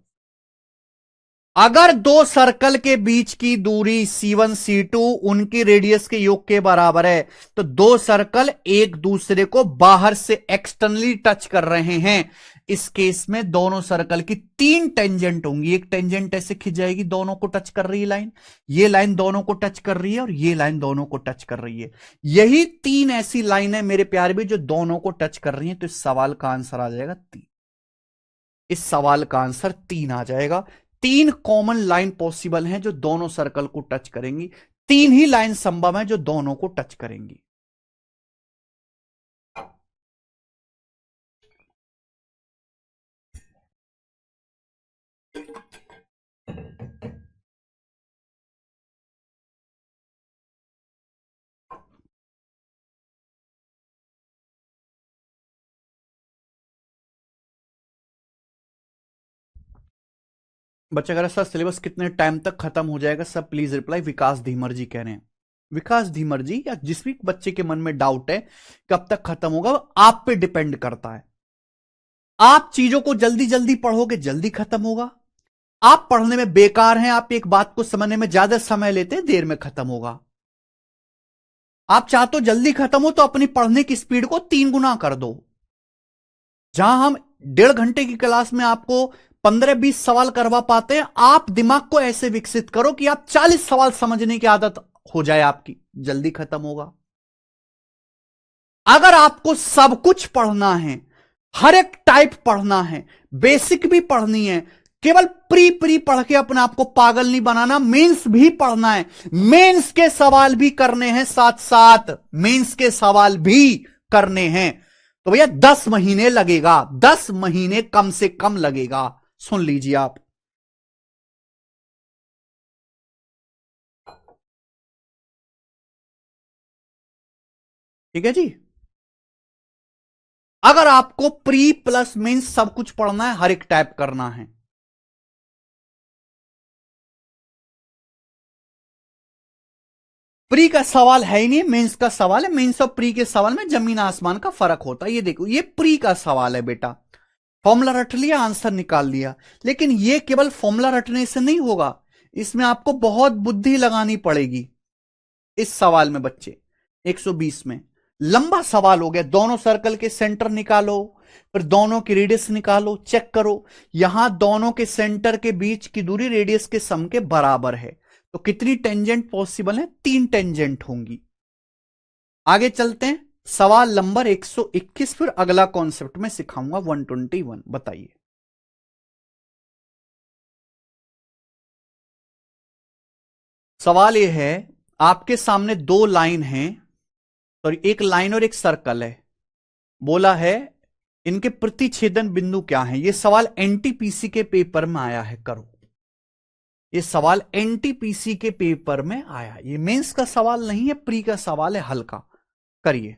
अगर 2 सर्कल के बीच की दूरी C1 C2 उनकी रेडियस के योग के बराबर है, तो 2 सर्कल एक दूसरे को बाहर से एक्सटर्नली टच कर रहे हैं। इस केस में दोनों सर्कल की 3 टेंजेंट होंगी। एक टेंजेंट ऐसे खिंच जाएगी, दोनों को टच कर रही है लाइन, ये लाइन दोनों को टच कर रही है, और ये लाइन दोनों को टच कर रही है। यही 3 ऐसी लाइन है मेरे प्यारे भी जो दोनों को टच कर रही है। तो इस सवाल का आंसर आ जाएगा 3, इस सवाल का आंसर 3 आ जाएगा। 3 कॉमन लाइन पॉसिबल हैं जो दोनों सर्कल को टच करेंगी, 3 ही लाइन संभव है जो दोनों को टच करेंगी। बच्चे अगर सर सिलेबस कितने टाइम तक खत्म हो जाएगा, सब प्लीज रिप्लाई। विकास धीमर जी कह रहे हैं, विकास धीमर जी, या जिस भी बच्चे के मन में डाउट है कब तक खत्म होगा, आप पे डिपेंड करता है। आप चीजों को जल्दी जल्दी पढ़ोगे, जल्दी खत्म होगा। आप पढ़ने में बेकार हैं, आप एक बात को समझने में ज्यादा समय लेते हैं, देर में खत्म होगा। आप चाहते हो जल्दी खत्म हो, तो अपनी पढ़ने की स्पीड को 3 गुना कर दो। जहां हम 1.5 घंटे की क्लास में आपको 15-20 सवाल करवा पाते हैं, आप दिमाग को ऐसे विकसित करो कि आप 40 सवाल समझने की आदत हो जाए आपकी, जल्दी खत्म होगा। अगर आपको सब कुछ पढ़ना है, हर एक टाइप पढ़ना है, बेसिक भी पढ़नी है, केवल प्री प्री पढ़ के अपने आप को पागल नहीं बनाना, मेंस भी पढ़ना है, मेंस के सवाल भी करने हैं, साथ साथ मेंस के सवाल भी करने हैं। तो भैया 10 महीने लगेगा, 10 महीने कम से कम लगेगा। सुन लीजिए आप। ठीक है जी। अगर आपको प्री प्लस मेंस सब कुछ पढ़ना है, हर एक टाइप करना है। प्री का सवाल है ही नहीं, मेंस का सवाल है। मेंस और प्री के सवाल में जमीन आसमान का फर्क होता है। ये देखो, ये प्री का सवाल है बेटा, फॉर्मूला रट लिया, आंसर निकाल लिया। लेकिन ये केवल फॉर्मूला रटने से नहीं होगा, इसमें आपको बहुत बुद्धि लगानी पड़ेगी। इस सवाल में बच्चे 120 में लंबा सवाल हो गया, दोनों सर्कल के सेंटर निकालो, फिर दोनों की रेडियस निकालो, चेक करो यहां दोनों के सेंटर के बीच की दूरी रेडियस के सम के बराबर है, तो कितनी टेंजेंट पॉसिबल है? 3 टेंजेंट होंगी। आगे चलते हैं, सवाल नंबर 121, फिर अगला कॉन्सेप्ट में सिखाऊंगा 121। बताइए। सवाल यह है, आपके सामने दो लाइन हैं, सॉरी एक लाइन और एक सर्कल है। बोला है इनके प्रतिच्छेदन बिंदु क्या हैं। यह सवाल एनटीपीसी के पेपर में आया है, करो। यह सवाल एनटीपीसी के पेपर में आया, यह मेंस का सवाल नहीं है, प्री का सवाल है, हल्का करिए।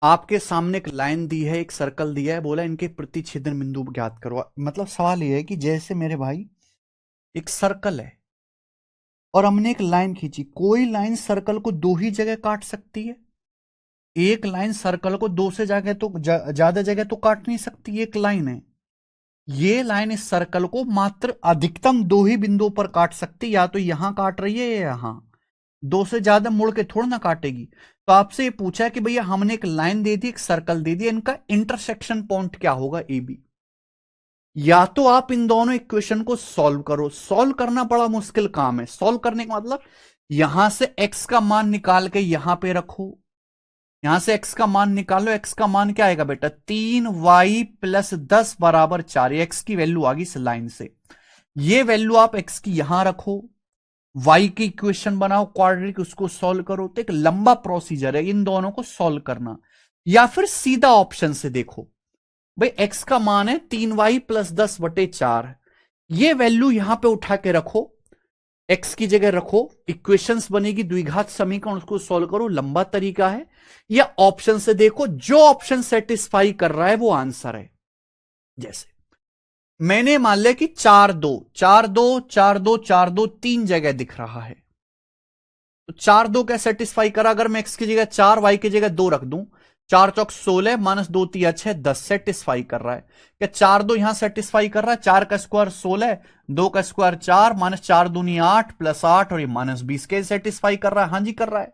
आपके सामने एक लाइन दी है, एक सर्कल दिया है, बोला इनके प्रतिच्छेदन बिंदु ज्ञात करो। मतलब सवाल यह है कि जैसे मेरे भाई एक सर्कल है और हमने एक लाइन खींची, कोई लाइन सर्कल को दो ही जगह काट सकती है। एक लाइन सर्कल को दो से जगह तो ज्यादा जगह तो काट नहीं सकती, एक लाइन है। ये लाइन इस सर्कल को मात्र अधिकतम दो ही बिंदुओं पर काट सकती, या तो यहां काट रही है या यहां, दो से ज्यादा मुड़ के थोड़ा ना काटेगी। तो आपसे ये पूछा है कि भैया हमने एक लाइन दे दी, एक सर्कल दे दी, इनका इंटरसेक्शन पॉइंट क्या होगा? A B. या तो आप इन दोनों इक्वेशन को सॉल्व करो, सॉल्व करना बड़ा मुश्किल काम है। सॉल्व करने का मतलब यहां से x का मान निकाल के यहां पे रखो, यहां से x का मान निकालो। x का मान क्या आएगा बेटा? 3y प्लस 10 बराबर 4। x की वैल्यू आ गई इस लाइन से। ये वैल्यू आप x की यहां रखो, y की इक्वेशन बनाओ क्वाड्रेटिक, उसको सॉल्व करो। तो एक लंबा प्रोसीजर है इन दोनों को सॉल्व करना। या फिर सीधा ऑप्शन से देखो, भाई x का मान है 3y प्लस 10/4, ये वैल्यू यहां पे उठा के रखो, x की जगह रखो, इक्वेशंस बनेगी द्विघात समीकरण, उसको सॉल्व करो। लंबा तरीका है। या ऑप्शन से देखो, जो ऑप्शन सेटिस्फाई कर रहा है वो आंसर है। जैसे मैंने मान लिया कि 4 2 4 2 4 2 4 2 तीन जगह दिख रहा है, तो 4 2 क्या सेटिस्फाई करा? अगर मैं x की जगह 4, y की जगह 2 रख दूं, 4 चौक 16 माइनस 2 3 6 10 सेटिस्फाई कर रहा है। क्या 4 2 यहां सेटिस्फाई कर रहा है? 4 का स्क्वायर 16, 2 का स्क्वायर 4, माइनस 4 दूनी 8 प्लस 8 और ये माइनस 20 के सेटिस्फाई कर रहा है? हाँ जी कर रहा है।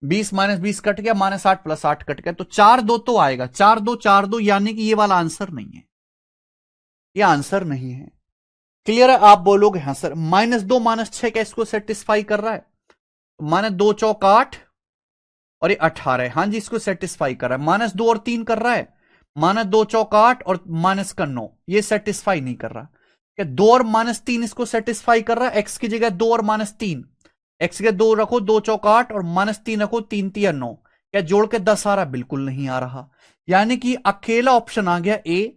20 माइनस 20 कट गया, माइनस 8 प्लस 8 कट गया, तो 4 2 तो आएगा। 4 2 4 2 यानी कि ये वाला आंसर नहीं है, ये आंसर नहीं है। क्लियर है? आप बोलोगे हाँ सर। -2 -6 क्या इसको सेटिस्फाई कर रहा है? -2 चौक 8 और ये 18 है। हाँ जी, इसको सेटिस्फाई कर रहा है। -2 और 3 कर रहा है। -2 चौक 8 और -9, ये सेटिस्फाई नहीं कर रहा। क्या 2 और -3 इसको सेटिस्फाई कर रहा है? एक्स की जगह 2 और -3, एक्स के 2 रखो, 2 चौक 8 और -3 रखो, 3 3 9। क्या जोड़ के 10 आ रहा? बिल्कुल नहीं आ रहा। यानी कि अकेला ऑप्शन आ गया ए।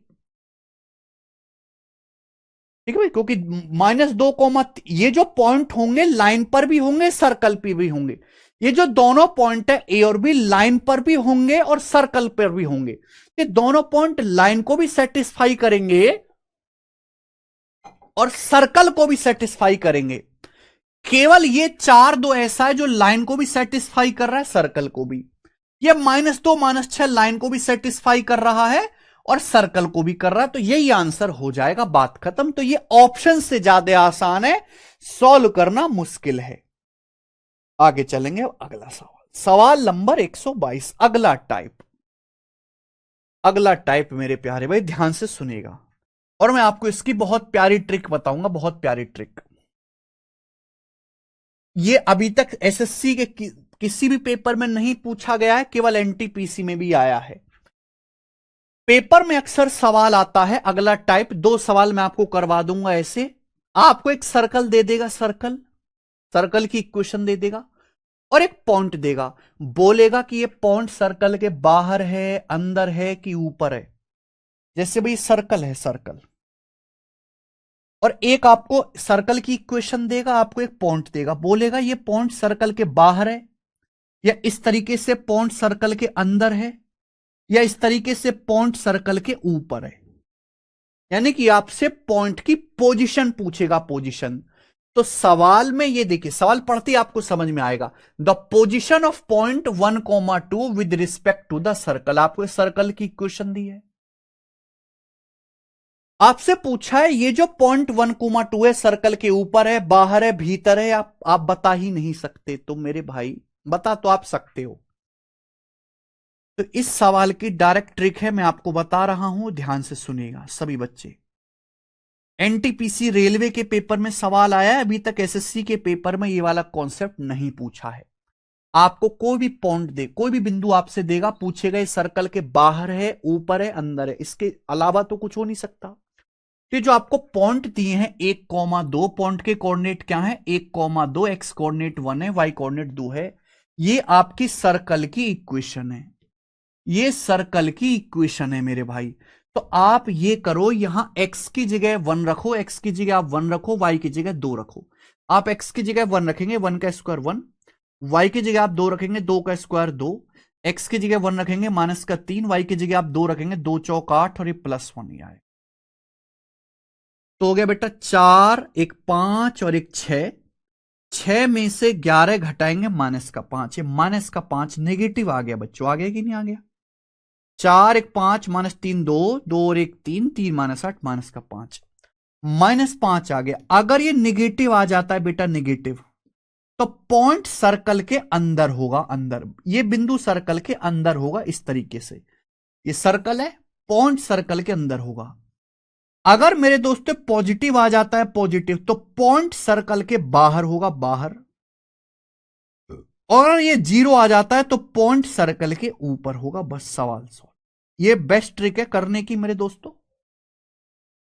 ठीक है भाई, क्योंकि -2, ये जो पॉइंट होंगे लाइन पर भी होंगे, सर्कल पे भी होंगे। ये जो दोनों पॉइंट है ए और बी, लाइन पर भी होंगे और सर्कल पर भी होंगे। ये दोनों पॉइंट लाइन को भी सेटिस्फाई करेंगे और सर्कल को भी सेटिस्फाई करेंगे। केवल ये 4 दो ऐसा है जो लाइन को भी सेटिस्फाई कर रहा है, सर्कल को भी। ये -2 -6 लाइन को भी सेटिस्फाई कर रहा है और सर्कल को भी कर रहा है। तो यही आंसर हो जाएगा, बात खत्म। तो ये ऑप्शन से ज्यादा आसान है, सॉल्व करना मुश्किल है। आगे चलेंगे अगला सवाल, सवाल नंबर 122। अगला टाइप मेरे प्यारे भाई ध्यान से सुनेगा और मैं आपको इसकी बहुत प्यारी ट्रिक बताऊंगा, बहुत प्यारी ट्रिक। ये अभी तक एसएससी के किसी भी पेपर में नहीं पूछा गया है, केवल एनटीपीसी में भी आया है। पेपर में अक्सर सवाल आता है अगला टाइप। 2 सवाल मैं आपको करवा दूंगा ऐसे। आपको एक सर्कल दे देगा, सर्कल की इक्वेशन दे देगा और एक पॉइंट देगा। बोलेगा कि ये पॉइंट सर्कल के बाहर है, अंदर है कि ऊपर है। जैसे भाई सर्कल है, सर्कल, और एक आपको सर्कल की इक्वेशन देगा, आपको एक पॉइंट देगा। बोलेगा ये पॉइंट सर्कल के बाहर है, या इस तरीके से पॉइंट सर्कल के अंदर है, या इस तरीके से पॉइंट सर्कल के ऊपर है। यानी कि आपसे पॉइंट की पोजीशन पूछेगा, पोजीशन। तो सवाल में ये देखिए, सवाल पढ़ते ही आपको समझ में आएगा। The position of point 1,2 with respect to the circle. आपको सर्कल की इक्वेशन दी है, आपसे पूछा है ये जो पॉइंट 1,2 है, सर्कल के ऊपर है, बाहर है, भीतर है, आप बता ही नहीं सकते। तो मेरे भाई बता तो आप सकते हो। तो इस सवाल की डायरेक्ट ट्रिक है, मैं आपको बता रहा हूं, ध्यान से सुनिएगा सभी बच्चे। एनटीपीसी रेलवे के पेपर में सवाल आया है, अभी तक एसएससी के पेपर में ये वाला कॉन्सेप्ट नहीं पूछा है। आपको कोई भी पॉइंट दे, कोई भी बिंदु आपसे देगा, पूछेगा ये सर्कल के बाहर है, ऊपर है, अंदर है, इसके अलावा तो कुछ हो नहीं सकता। तो जो आपको पॉइंट दिए हैं 1,2, पॉइंट के कोऑर्डिनेट क्या है? 1,2, एक्स कोऑर्डिनेट 1 है, वाई कोऑर्डिनेट 2 है। ये आपकी सर्कल की इक्वेशन है, ये सर्कल की इक्वेशन है मेरे भाई। तो आप ये करो, यहां x की जगह 1 रखो, x की जगह आप 1 रखो, y की जगह 2 रखो। आप x की जगह 1 रखेंगे, 1 का स्क्वायर 1, y की जगह आप 2 रखेंगे, 2 का स्क्वायर 2, x की जगह 1 रखेंगे, -3, y की जगह आप 2 रखेंगे, 2 चौक 8 और ये +1 ही आए। तो हो गया बेटा 4, एक 5 और एक 6। 6 में से 11 घटाएंगे -5, ये -5 नेगेटिव आ गया बच्चों, आ गया कि नहीं आ गया? 4 एक 5, -3 2, 2 और 1 3, 3 -8, -5, -5 आ गया। अगर ये निगेटिव आ जाता है बेटा, निगेटिव, तो पॉइंट सर्कल के अंदर होगा, अंदर। ये बिंदु सर्कल के अंदर होगा, इस तरीके से। ये सर्कल है, पॉइंट सर्कल के अंदर होगा। अगर मेरे दोस्तों पॉजिटिव आ जाता है, पॉजिटिव, तो पॉइंट सर्कल के बाहर होगा, बाहर। और अगर ये 0 आ जाता है तो पॉइंट सर्कल के ऊपर होगा। बस सवाल सॉल्व। ये बेस्ट ट्रिक है करने की मेरे दोस्तों।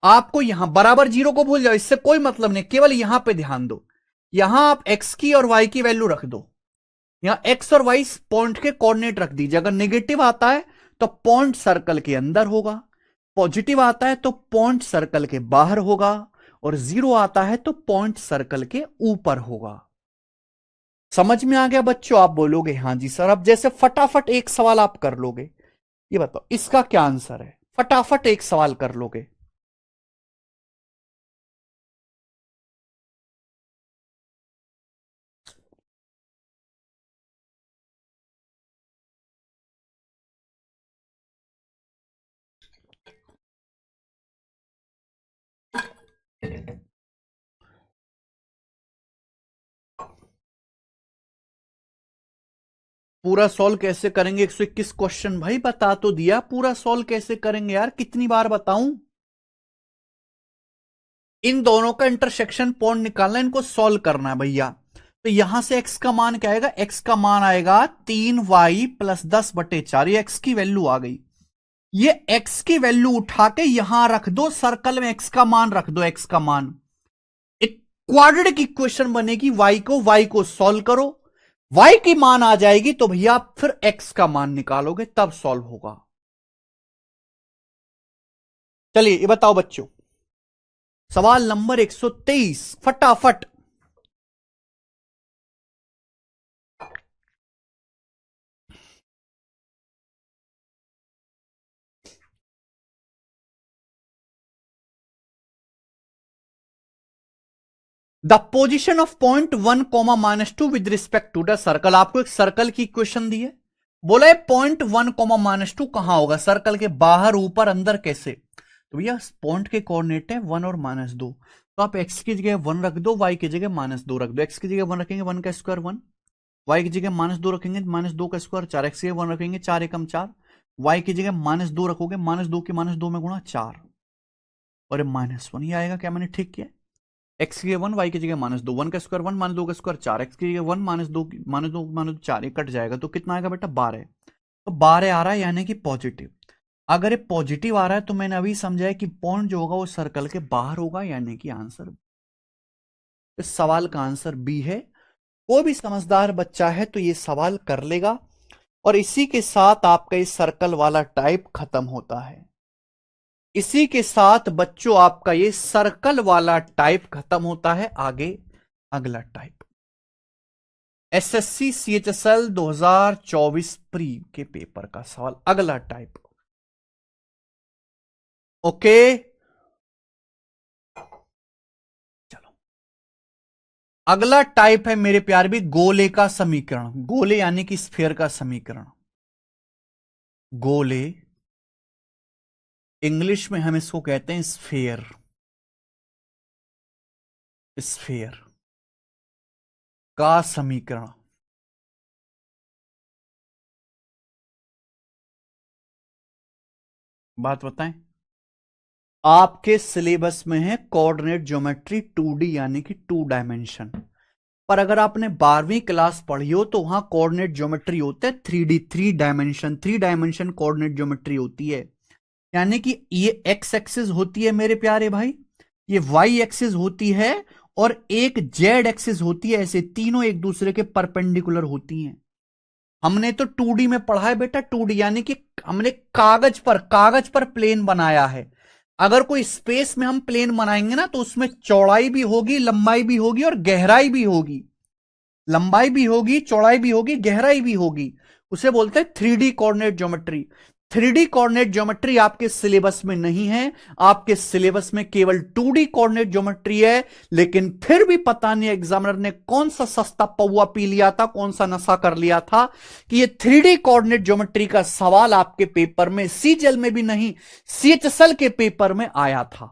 आपको यहां बराबर 0 को भूल जाओ, इससे कोई मतलब नहीं, केवल यहां पे ध्यान दो। यहां आप x की और y की वैल्यू रख दो। यहां x और y पॉइंट के कोऑर्डिनेट रख दीजिए। अगर नेगेटिव आता है तो पॉइंट सर्कल के अंदर होगा, पॉजिटिव आता है तो पॉइंट सर्कल के बाहर होगा, और 0 आता है तो पॉइंट सर्कल के ऊपर होगा। समझ में आ गया बच्चों? आप बोलोगे हां जी सर। अब जैसे फटाफट एक सवाल आप कर लोगे, ये बताओ इसका क्या आंसर है? फटाफट एक सवाल कर लोगे। पूरा सॉल्व कैसे करेंगे? 121 क्वेश्चन भाई बता तो दिया, पूरा सॉल्व कैसे करेंगे यार, कितनी बार बताऊं? इन दोनों का इंटरसेक्शन पॉइंट निकालना, इनको सॉल्व करना है भैया। तो यहां से x का मान क्या आएगा, x का मान आएगा 3y प्लस 10/4। ये x की वैल्यू आ गई। ये x की वैल्यू उठा के यहां रख दो, सर्कल में x का मान रख दो, x का मान। एक क्वाड्रेटिक इक्वेशन बनेगी, y को सॉल्व करो, y की मान आ जाएगी तो भैया आप फिर x का मान निकालोगे, तब सॉल्व होगा। चलिए ये बताओ बच्चों, सवाल नंबर 123 फटाफट। The position of point 1 comma -2 with respect to the circle. आपको एक सर्कल की इक्वेशन दी है, बोला है पॉइंट 1 कॉमा -2 कहां होगा, सर्कल के बाहर, ऊपर, अंदर, कैसे। तो भैया पॉइंट के कोऑर्डिनेट है 1 और -2, तो आप x की जगह 1 रख दो, y की जगह -2 रख दो। x की जगह 1 रखेंगे 1 का स्क्वायर 1, y की जगह -2 रखेंगे -2 का स्क्वायर 4, x की जगह 1 रखेंगे 4 एकम 4, y की जगह -2 रखोगे, -2 के -2 में गुणा 4 और -1, ये आएगा। क्या मैंने ठीक किया, x की जगह 1, y की जगह -2, 1 का स्क्वायर 1, -2 का स्क्वायर 4, x की जगह 1 -2 4, ये कट जाएगा तो कितना आएगा बेटा 12। तो 12 आ रहा है यानी कि पॉजिटिव। अगर ये पॉजिटिव आ रहा है तो मैंने अभी समझा है कि पॉइंट जो होगा वो सर्कल के बाहर होगा, यानी कि आंसर, इस सवाल का आंसर बी है। कोई भी समझदार बच्चा है तो ये सवाल कर लेगा, और इसी के साथ आपका ये सर्कल वाला टाइप खत्म होता है। इसी के साथ बच्चों आपका ये सर्कल वाला टाइप खत्म होता है। आगे अगला टाइप, एसएससी सीएचएसएल 2024 प्री के पेपर का सवाल, अगला टाइप। ओके चलो, अगला टाइप है मेरे प्यार भी गोले का समीकरण। गोले यानी कि स्फीयर का समीकरण। गोले इंग्लिश में हम इसको कहते हैं स्फीयर। स्फीयर का समीकरण। बात बताएं, आपके सिलेबस में है कोऑर्डिनेट ज्योमेट्री 2D यानी कि 2 डायमेंशन, पर अगर आपने 12वीं क्लास पढ़ी हो तो वहां कोऑर्डिनेट ज्योमेट्री होता है 3D, 3 डायमेंशन कोऑर्डिनेट ज्योमेट्री होती है। यानी कि ये x एक्सिस होती है मेरे प्यारे भाई, ये y एक्सिस होती है, और एक z एक्सिस होती है। ऐसे तीनों एक दूसरे के परपेंडिकुलर होती हैं। हमने तो 2D में पढ़ा है बेटा, 2D यानी कि हमने कागज पर प्लेन बनाया है। अगर कोई स्पेस में हम प्लेन बनाएंगे ना तो उसमें चौड़ाई भी होगी, लंबाई भी होगी और गहराई भी होगी। लंबाई भी होगी, चौड़ाई भी होगी, गहराई भी होगी। उसे बोलते हैं 3D coordinate geometry. 3D coordinate geometry आपके सिलेबस में नहीं है, आपके सिलेबस में केवल 2D कोऑर्डिनेट ज्योमेट्री है। लेकिन फिर भी पता नहीं एग्जामिनर ने कौन सा सस्ता पौवा पी लिया था, कौन सा नशा कर लिया था कि ये 3D कोऑर्डिनेट ज्योमेट्री का सवाल आपके पेपर में, सीजीएल में भी नहीं, सीएचएसएल के पेपर में आया था,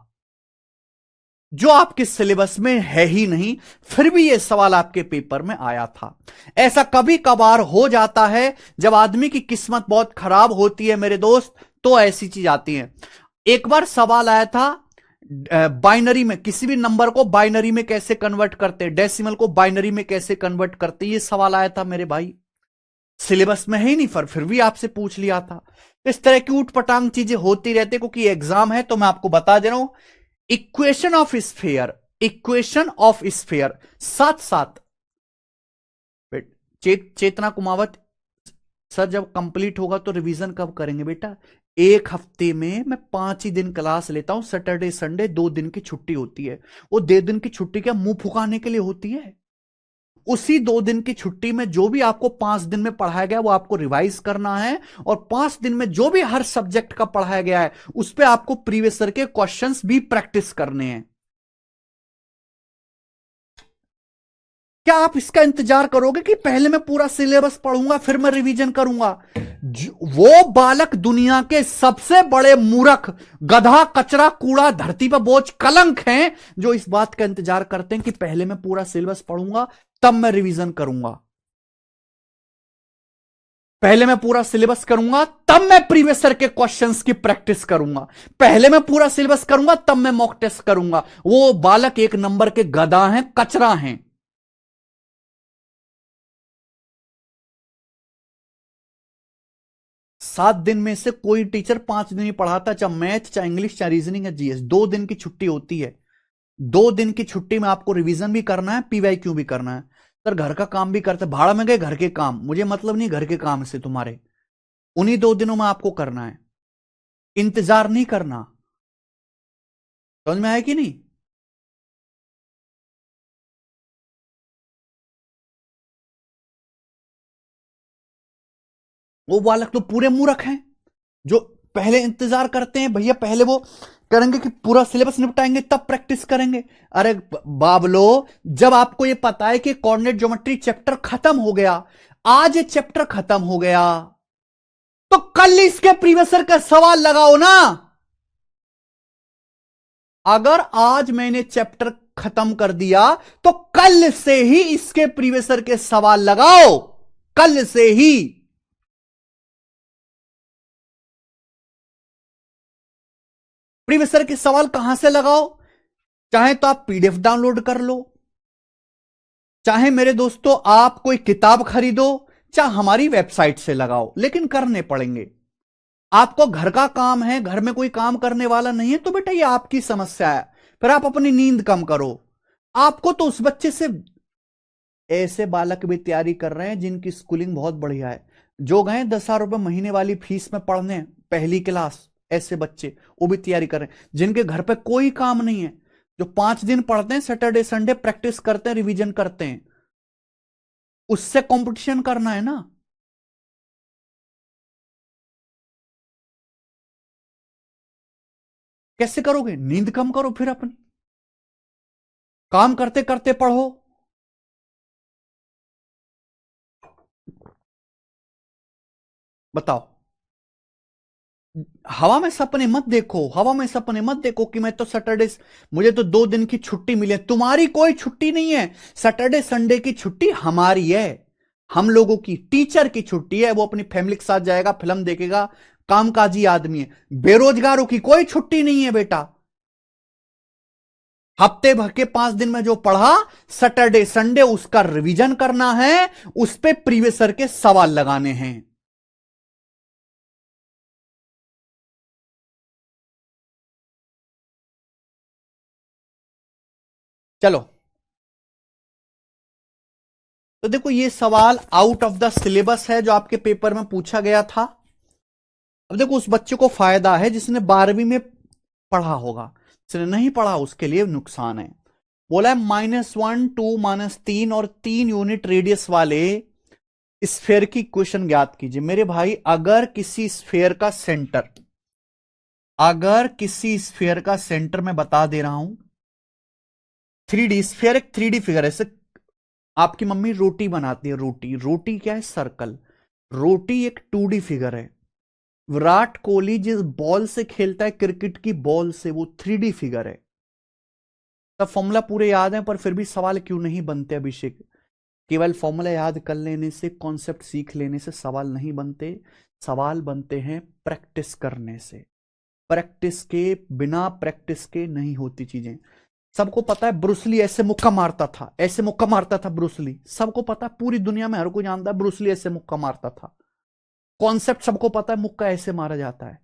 जो आपके सिलेबस में है ही नहीं, फिर भी यह सवाल आपके पेपर में आया था। ऐसा कभी कभार हो जाता है, जब आदमी की किस्मत बहुत खराब होती है मेरे दोस्त, तो ऐसी चीज आती है। एक बार सवाल आया था बाइनरी में, किसी भी नंबर को बाइनरी में कैसे कन्वर्ट करते, डेसिमल को बाइनरी में कैसे कन्वर्ट करते, ये सवाल आया था मेरे भाई। सिलेबस में है ही नहीं, फिर भी आपसे पूछ लिया था। इस तरह की उठपटांग चीजें होती रहती, क्योंकि एग्जाम है तो मैं आपको बता दे रहा हूं। Equation of sphere, equation of sphere, साथ साथ चेतना कुमावत सर, जब कंप्लीट होगा तो रिवीजन कब करेंगे बेटा। एक हफ्ते में मैं 5 ही दिन क्लास लेता हूं, सैटरडे संडे 2 दिन की छुट्टी होती है। वो 2 दिन की छुट्टी क्या मुंह फुकाने के लिए होती है? उसी 2 दिन की छुट्टी में जो भी आपको 5 दिन में पढ़ाया गया वो आपको रिवाइज करना है, और 5 दिन में जो भी हर सब्जेक्ट का पढ़ाया गया है उस पर आपको प्रीवियस ईयर के क्वेश्चंस भी प्रैक्टिस करने हैं। क्या आप इसका इंतजार करोगे कि पहले मैं पूरा सिलेबस पढ़ूंगा फिर मैं रिवीजन करूंगा? वो बालक दुनिया के सबसे बड़े मूर्ख, गधा, कचरा, कूड़ा, धरती पर बोझ, कलंक हैं, जो इस बात का इंतजार करते हैं कि पहले मैं पूरा सिलेबस पढ़ूंगा तब मैं रिवीजन करूंगा। पहले मैं पूरा सिलेबस करूंगा, तब मैं प्रीवियस ईयर के क्वेश्चंस की प्रैक्टिस करूंगा। पहले मैं पूरा सिलेबस करूंगा, तब मैं मॉक टेस्ट करूंगा। वो बालक एक नंबर के गधा हैं, कचरा हैं। 7 दिन में से कोई टीचर 5 दिन ही पढ़ाता, चाहे मैथ, चाहे इंग्लिश, चाहे रीजनिंग या जीएस। 2 दिन की छुट्टी होती है। 2 दिन की छुट्टी में आपको रिवीजन भी करना है, पीवाईक्यू भी करना है। सर घर का काम भी करते, भाड़ा में गए घर के काम, मुझे मतलब नहीं घर के काम से तुम्हारे। उन्हीं 2 दिनों में आपको करना है, इंतजार नहीं करना। समझ में आया कि नहीं? वो बालक तो पूरे मूर्ख हैं जो पहले इंतजार करते हैं, भैया पहले वो करेंगे कि पूरा सिलेबस निपटाएंगे तब प्रैक्टिस करेंगे। अरे बाबलो, जब आपको ये पता है कि कोऑर्डिनेट ज्योमेट्री चैप्टर खत्म हो गया, आज ये चैप्टर खत्म हो गया, तो कल इसके प्रीवियसर का सवाल लगाओ ना। अगर आज मैंने चैप्टर खत्म कर दिया तो कल से ही इसके प्रीवियसर के सवाल लगाओ, कल से ही। प्रीवियसर के सवाल कहां से लगाओ? चाहे तो आप पीडीएफ डाउनलोड कर लो, चाहे मेरे दोस्तों आप कोई किताब खरीदो, चाहे हमारी वेबसाइट से लगाओ, लेकिन करने पड़ेंगे। आपको घर का काम है, घर में कोई काम करने वाला नहीं है, तो बेटा ये आपकी समस्या है। फिर आप अपनी नींद कम करो। आपको तो उस बच्चे से, ऐसे बालक भी तैयारी कर रहे हैं जिनकी स्कूलिंग बहुत बढ़िया है, जो गए 10,000 रुपए महीने वाली फीस में पढ़ने पहली क्लास, ऐसे बच्चे वो भी तैयारी कर रहे हैं जिनके घर पे कोई काम नहीं है, जो 5 दिन पढ़ते हैं, सैटरडे संडे प्रैक्टिस करते हैं, रिवीजन करते हैं। उससे कंपटीशन करना है ना। कैसे करोगे? नींद कम करो, फिर अपनी काम करते करते पढ़ो। बताओ। हवा में सपने मत देखो, हवा में सपने मत देखो कि मैं तो सैटरडे, मुझे तो 2 दिन की छुट्टी मिली है। तुम्हारी कोई छुट्टी नहीं है। सैटरडे संडे की छुट्टी हमारी है, हम लोगों की। टीचर की छुट्टी है, वो अपनी फैमिली के साथ जाएगा, फिल्म देखेगा, कामकाजी आदमी है। बेरोजगारों की कोई छुट्टी नहीं है बेटा। हफ्ते भर के 5 दिन में जो पढ़ा, सैटरडे संडे उसका रिवीजन करना है, उस पे प्रीवियस ईयर के सवाल लगाने हैं। चलो, तो देखो ये सवाल आउट ऑफ द सिलेबस है जो आपके पेपर में पूछा गया था। अब देखो उस बच्चे को फायदा है जिसने 12वीं में पढ़ा होगा, जिसने नहीं पढ़ा उसके लिए नुकसान है। बोला है -1, 2, -3 और 3 यूनिट रेडियस वाले स्फेयर की इक्वेशन ज्ञात कीजिए। मेरे भाई, अगर किसी स्फेयर का सेंटर, अगर किसी स्फेयर का सेंटर मैं बता दे रहा हूं, 3D स्फेयर एक 3D फिगर है। आपकी मम्मी रोटी बनाती है, रोटी, रोटी क्या है? सर्कल। रोटी एक 2D फिगर है। विराट कोहली जिस बॉल से खेलता है, क्रिकेट की बॉल से, वो 3D फिगर है। तब फॉर्मूला पूरे याद है, पर फिर भी सवाल क्यों नहीं बनते अभिषेक? केवल फॉर्मूला याद कर लेने से, कॉन्सेप्ट सीख लेने से सवाल नहीं बनते। सवाल बनते हैं प्रैक्टिस करने से। प्रैक्टिस के बिना, प्रैक्टिस के नहीं होती चीजें। सबको पता है ब्रूसली ऐसे मुक्का मारता था, ऐसे मुक्का मारता था ब्रूसली, सबको पता है, पूरी दुनिया में हर कोई जानता है ब्रूसली ऐसे मुक्का मारता था। कॉन्सेप्ट सबको पता है, मुक्का ऐसे मारा जाता है।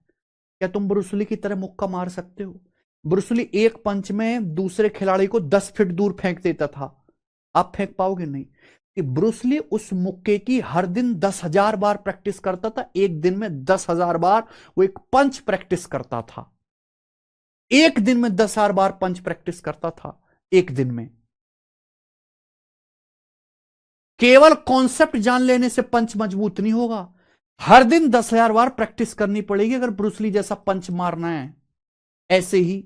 क्या तुम ब्रूसली की तरह मुक्का मार सकते हो? ब्रूसली एक पंच में दूसरे खिलाड़ी को 10 फीट दूर फेंक देता था, आप फेंक पाओगे नहीं। कि ब्रूसली उस मुक्के की हर दिन 10,000 बार प्रैक्टिस करता था, एक दिन में 10,000 बार वो एक पंच प्रैक्टिस करता था। एक दिन में 10,000 बार पंच प्रैक्टिस करता था, एक दिन में। केवल कॉन्सेप्ट जान लेने से पंच मजबूत नहीं होगा, हर दिन 10,000 बार प्रैक्टिस करनी पड़ेगी अगर ब्रूसली जैसा पंच मारना है। ऐसे ही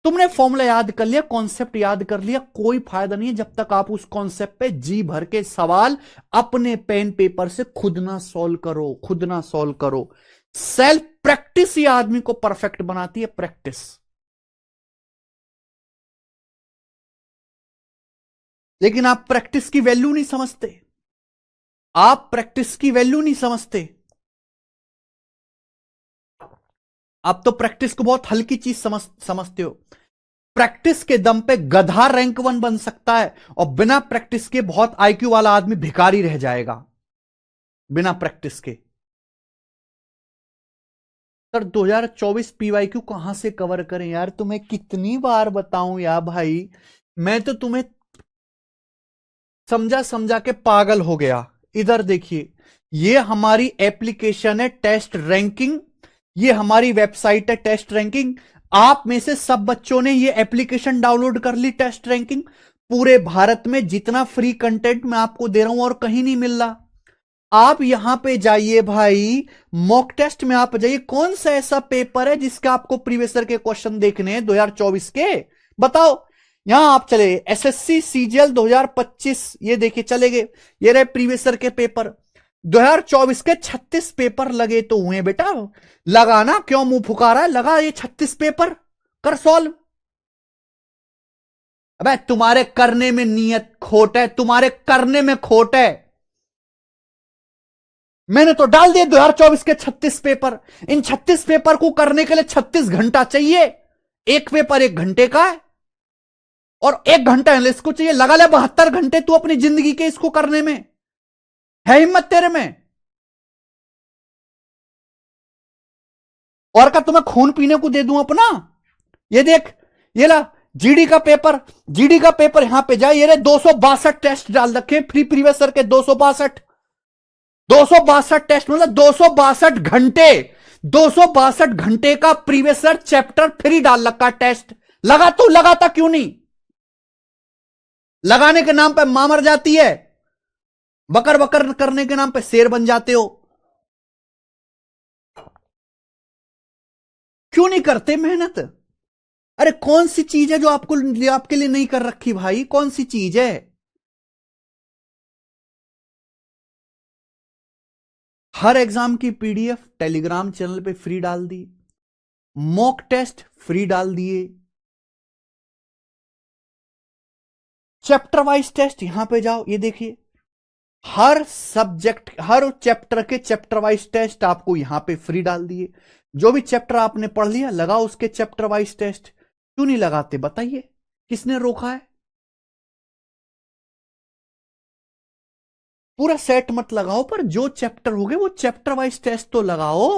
तुमने फॉर्मूला याद कर लिया, कॉन्सेप्ट याद कर लिया, कोई फायदा नहीं है जब तक आप उस कॉन्सेप्ट पे जी भर के सवाल अपने पेन पेपर से खुद ना सॉल्व करो, खुद ना सॉल्व करो। सेल्फ प्रैक्टिस ही आदमी को परफेक्ट बनाती है, प्रैक्टिस। लेकिन आप प्रैक्टिस की वैल्यू नहीं समझते। आप प्रैक्टिस की वैल्यू नहीं समझते। आप तो प्रैक्टिस को बहुत हल्की चीज समझते हो। प्रैक्टिस के दम पे गधा रैंक 1 बन सकता है, और बिना प्रैक्टिस के बहुत आईक्यू वाला आदमी भिखारी रह जाएगा, बिना प्रैक्टिस के। सर 2024 पीवाईक्यू कहां से कवर करें यार, तुम्हें कितनी बार बताऊं यार भाई, मैं तो तुम्हें समझा समझा के पागल हो गया। इधर देखिए, ये हमारी एप्लीकेशन है टेस्ट रैंकिंग, ये हमारी वेबसाइट है टेस्ट रैंकिंग। आप में से सब बच्चों ने ये एप्लीकेशन डाउनलोड कर ली टेस्ट रैंकिंग। पूरे भारत में जितना फ्री कंटेंट मैं आपको दे रहा हूं और कहीं नहीं मिल रहा। आप यहां पे जाइए भाई, मॉक टेस्ट में आप जाइए, कौन सा ऐसा पेपर है जिसका आपको प्रीवियस ईयर के क्वेश्चन देखने हैं 2024 के, बताओ। यहां आप चले एसएससी सीजीएल 2025, ये देखिए चले गए, ये रहे प्रीवियस ईयर के पेपर 2024 के 36 पेपर लगे तो हुए बेटा। लगाना क्यों मुंह फुका रहा है, लगा ये 36 पेपर, कर सॉल्व। अबे तुम्हारे करने में नियत खोट है, तुम्हारे करने में खोट है। मैंने तो डाल दिए 2024 के 36 पेपर। इन 36 पेपर को करने के लिए 36 घंटा चाहिए, एक पेपर 1 घंटे का है, और 1 घंटा एनालिस्ट को चाहिए, लगा ले 72 घंटे तू अपनी जिंदगी के इसको करने में। है हिम्मत तेरे में? और का तुम्हें खून पीने को दे दूं अपना? ये देख, ये ला जीडी का पेपर, जीडी का पेपर यहां पे जाए, ये रे 262 टेस्ट डाल रखे फ्री प्रीवियस ईयर के, 262 262 टेस्ट, मतलब 262 घंटे, 262 घंटे का प्रीवियस ईयर चैप्टर फ्री डाल रखा टेस्ट। लगा तू, लगाता क्यों नहीं? लगाने के नाम पे मां मर जाती है, बकर बकर करने के नाम पे शेर बन जाते हो। क्यों नहीं करते मेहनत? अरे कौन सी चीज है जो आपको आपके लिए नहीं कर रखी भाई, कौन सी चीज है? हर एग्जाम की पीडीएफ टेलीग्राम चैनल पे फ्री डाल दी, मॉक टेस्ट फ्री डाल दिए, चैप्टर वाइज टेस्ट यहां पे जाओ, ये देखिए हर सब्जेक्ट हर चैप्टर के चैप्टर वाइज टेस्ट आपको यहां पे फ्री डाल दिए। जो भी चैप्टर आपने पढ़ लिया लगाओ उसके चैप्टर वाइज टेस्ट। क्यों नहीं लगाते बताइए, किसने रोका है? पूरा सेट मत लगाओ, पर जो चैप्टर हो गए वो चैप्टर वाइज टेस्ट तो लगाओ।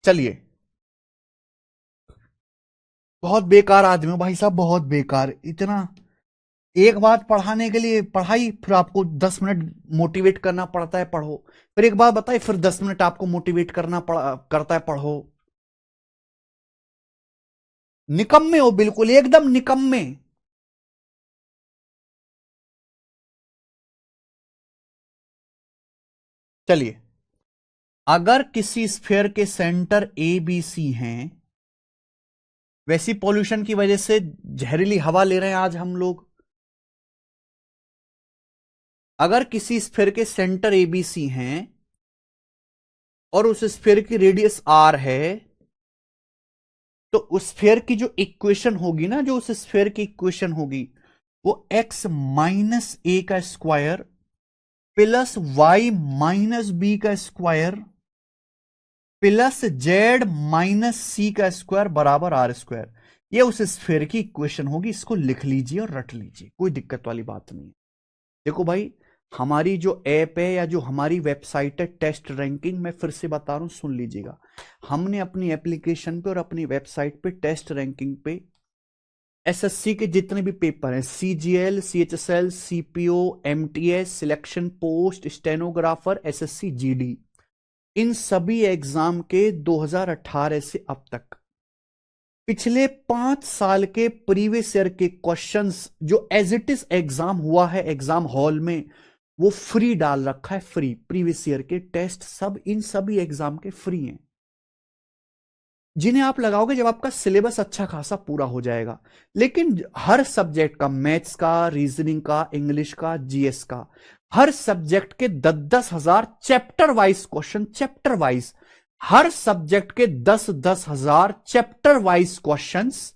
चलिए, बहुत बेकार आदमी हो भाई साहब, बहुत बेकार। इतना एक बात पढ़ाने के लिए पढ़ाई, फिर आपको 10 मिनट मोटिवेट करना पड़ता है पढ़ो, फिर एक बात बताइए, फिर 10 मिनट आपको मोटिवेट करता है पढ़ो। निकम्मे हो, बिल्कुल एकदम निकम्मे। चलिए, अगर किसी स्फीयर के सेंटर ए बी सी हैं, वैसी पॉल्यूशन की वजह से जहरीली हवा ले रहे हैं आज हम लोग, अगर किसी स्फीयर के सेंटर ए बी सी हैं और उस स्फीयर की रेडियस आर है, तो उस स्फीयर की जो इक्वेशन होगी ना, जो उस स्फीयर की इक्वेशन होगी, वो x माइनस ए का square plus y minus b का square plus z minus c का स्क्वायर बराबर आर स्क्वायर। ये उस स्फीयर की इक्वेशन होगी, इसको लिख लीजिए और रट लीजिए, कोई दिक्कत वाली बात नहीं है। देखो भाई, हमारी जो ऐप है या जो हमारी वेबसाइट है टेस्ट रैंकिंग, मैं फिर से बता रहा हूं, सुन लीजिएगा। हमने अपनी एप्लीकेशन पे और अपनी वेबसाइट पे टेस्ट रैंकिंग पे एसएससी के जितने भी पेपर हैं, CGL, CHSL, CPO, MTS, selection post, stenographer, SSC GD, इन सभी एग्जाम के 2018 से अब तक पिछले 5 साल के प्रीवियस ईयर के क्वेश्चंस जो एज इट इज एग्जाम हुआ है एग्जाम हॉल में, वो फ्री डाल रखा है। फ्री प्रीवियस ईयर के टेस्ट सब इन सभी एग्जाम के फ्री हैं, जिन्हें आप लगाओगे जब आपका सिलेबस अच्छा खासा पूरा हो जाएगा। लेकिन हर सब्जेक्ट का, मैथ्स का, रीजनिंग का, इंग्लिश का, जीएस का, हर सब्जेक्ट के 10,000 chapter wise question, chapter wise हर सब्जेक्ट के 10,000 चैप्टर वाइज क्वेश्चंस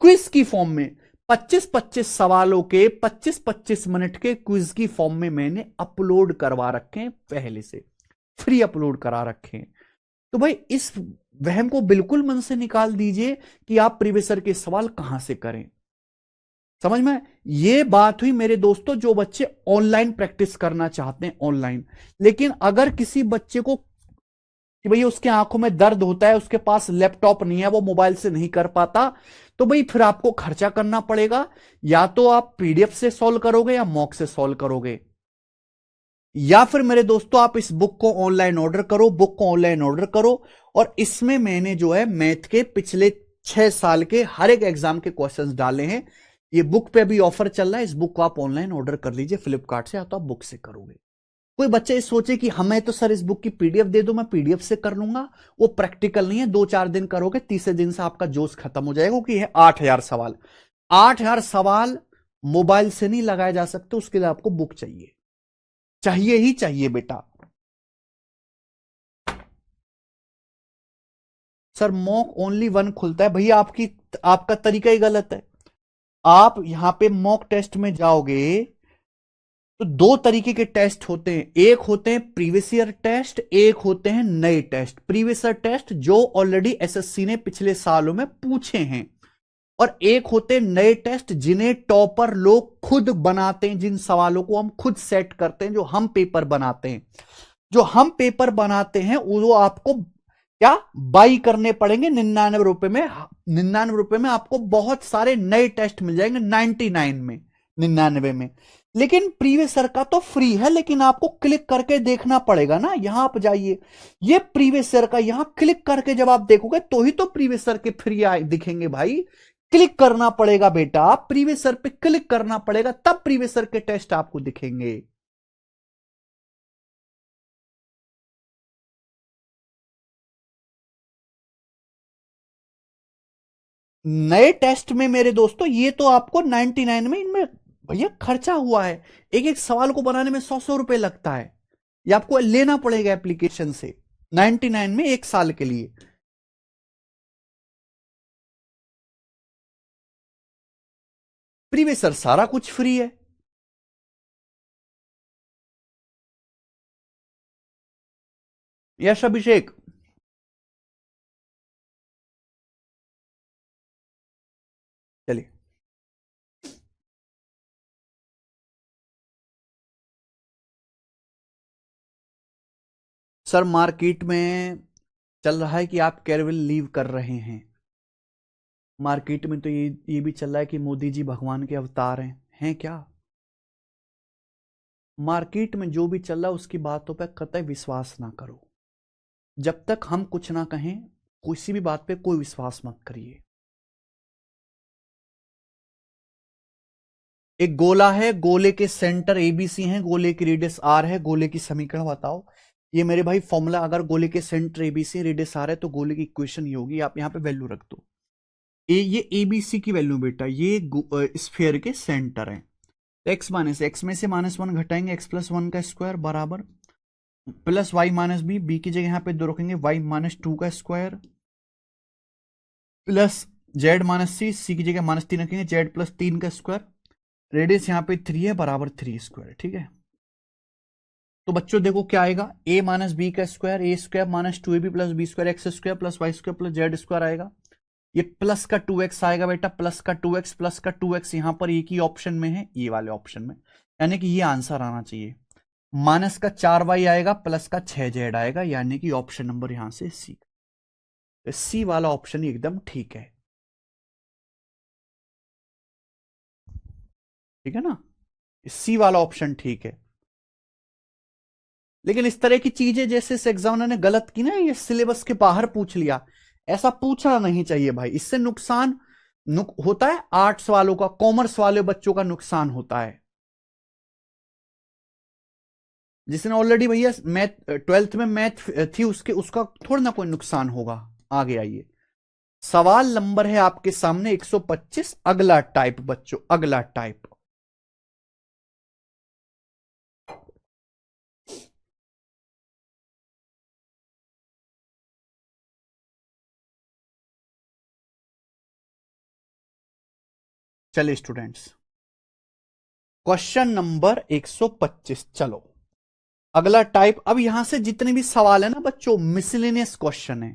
क्विज की फॉर्म में 25-25 सवालों के 25-25 मिनट के क्विज की फॉर्म में मैंने अपलोड करवा रखे हैं, पहले से फ्री अपलोड करा रखे हैं। तो भाई इस वहम को बिल्कुल मन से निकाल दीजिए कि आप प्रीवियसर के सवाल कहां से करें। समझ में? ये बात हुई मेरे दोस्तों जो बच्चे ऑनलाइन प्रैक्टिस करना चाहते हैं ऑनलाइन। लेकिन अगर किसी बच्चे को कि भाई उसके आंखों में दर्द होता है, उसके पास लैपटॉप नहीं है, वो मोबाइल से नहीं कर पाता, तो भाई फिर आपको खर्चा करना पड़ेगा। या तो आप पीडीएफ से सॉल्व करोगे या मॉक से सॉल्व करोगे, या फिर मेरे दोस्तों आप इस बुक को ऑनलाइन ऑर्डर करो, बुक को ऑनलाइन ऑर्डर करो। और इसमें मैंने जो है मैथ के पिछले 6 साल के हर एक एग्जाम के क्वेश्चंस डाले हैं। ये बुक पे भी ऑफर चल रहा है, इस बुक को आप ऑनलाइन ऑर्डर कर लीजिए फ्लिपकार्ट से, या तो आप बुक से करोगे। कोई बच्चा ये सोचे कि हमें तो सर इस बुक की पीडीएफ दे दो, मैं पीडीएफ से कर लूंगा, वो प्रैक्टिकल नहीं है। 2-4 दिन करोगे, तीसरे दिन से आपका जोश खत्म हो जाएगा, क्योंकि ये 8,000 सवाल, 8,000 सवाल मोबाइल से नहीं लगाए जा सकते, उसके लिए आपको बुक चाहिए, चाहिए ही चाहिए बेटा। सर मॉक ओनली वन खुलता है भैया, आपका तरीका ही गलत है। आप यहां पे मॉक टेस्ट में जाओगे तो दो तरीके के टेस्ट होते हैं, एक होते हैं प्रीवियस ईयर टेस्ट, एक होते हैं नए टेस्ट। प्रीवियस ईयर टेस्ट जो ऑलरेडी एसएससी ने पिछले सालों में पूछे हैं, और एक होते हैं नए टेस्ट जिन्हें टॉपर लोग खुद बनाते हैं, जिन सवालों को हम खुद सेट करते हैं, जो हम पेपर बनाते हैं। जो हम पेपर बनाते हैं वो आपको क्या बाई करने पड़ेंगे 99 रुपए में। 99 रुपए में आपको बहुत सारे नए टेस्ट मिल जाएंगे, 99 में, 99 में। लेकिन प्रीवियस ईयर का तो फ्री है, लेकिन आपको क्लिक करके देखना पड़ेगा ना। यहां आप जाइए, ये प्रीवियस ईयर का, यहां क्लिक करके जब आप देखोगे तो ही तो प्रीवियस ईयर के फ्री दिखेंगे भाई। क्लिक करना पड़ेगा बेटा, प्रीवियस ईयर पे क्लिक करना पड़ेगा, तब प्रीवियस ईयर के टेस्ट आपको दिखेंगे। नए टेस्ट में मेरे दोस्तों ये तो आपको 99 में, इनमें भैया खर्चा हुआ है, एक एक सवाल को बनाने में 100-100 रुपए लगता है। ये आपको लेना पड़ेगा एप्लीकेशन से, 99 में 1 साल के लिए। प्रीवियस सर सारा कुछ फ्री है। यश अभिषेक, चलिए। सर मार्केट में चल रहा है कि आप केरविल लीव कर रहे हैं। मार्केट में तो ये भी चल रहा है कि मोदी जी भगवान के अवतार हैं क्या? मार्केट में जो भी चल रहा है उसकी बातों पर कतई विश्वास ना करो। जब तक हम कुछ ना कहें, किसी भी बात पे कोई विश्वास मत करिए। एक गोला है, गोले के सेंटर एबीसी हैं, गोले की रेडियस आर है, गोले की समीकरण बताओ। ये मेरे भाई फॉर्मूला, अगर गोले के सेंटर एबीसी रेडियस आर है तो गोले की इक्वेशन ये होगी, आप यहां पे वैल्यू रख दो। ये एबीसी की वैल्यू बेटा, ये स्फीयर के सेंटर है। एक्स माइनस एक्स में से -1 घटाएंगे, x+1 का स्क्वायर बराबर plus y minus b, b की जगह यहां पे 2 रखेंगे, y-2 का स्क्वायर प्लस z-c, सी की जगह -3 रखेंगे, z+3 का स्क्वायर। रेडियस यहां पे 3 है, बराबर 3 स्क्वायर। ठीक है, तो बच्चों देखो क्या आएगा, a माइनस बी का square, a square minus 2ab plus b square, x square plus y square plus z square आएगा। ये प्लस का 2x आएगा बेटा, प्लस का 2x, प्लस का 2x यहां पर एक ही ऑप्शन में है, ये वाले ऑप्शन में, यानी कि ये आंसर आना चाहिए। माइनस का 4y आएगा, प्लस का 6z आएगा, यानी कि ऑप्शन नंबर यहां से सी। सी वाला ऑप्शन एकदम ठीक है। ठीक है ना, सी वाला ऑप्शन ठीक है। लेकिन इस तरह की चीजें जैसे इस एग्जामिनर ने गलत की ना, ये सिलेबस के बाहर पूछ लिया, ऐसा पूछना नहीं चाहिए भाई। इससे नुकसान होता है, आर्ट्स वालों का, कॉमर्स वाले बच्चों का नुकसान होता है। जिसने ऑलरेडी भैया मैथ 12th में मैथ थी, उसका थोड़ा ना कोई नुकसान होगा। आगे आइए, सवाल नंबर है आपके सामने 125, अगला टाइप बच्चों, अगला टाइप। चलिए स्टूडेंट्स, क्वेश्चन नंबर 125। चलो अगला टाइप। अब यहां से जितने भी सवाल है ना बच्चों, मिसलेनियस क्वेश्चन है।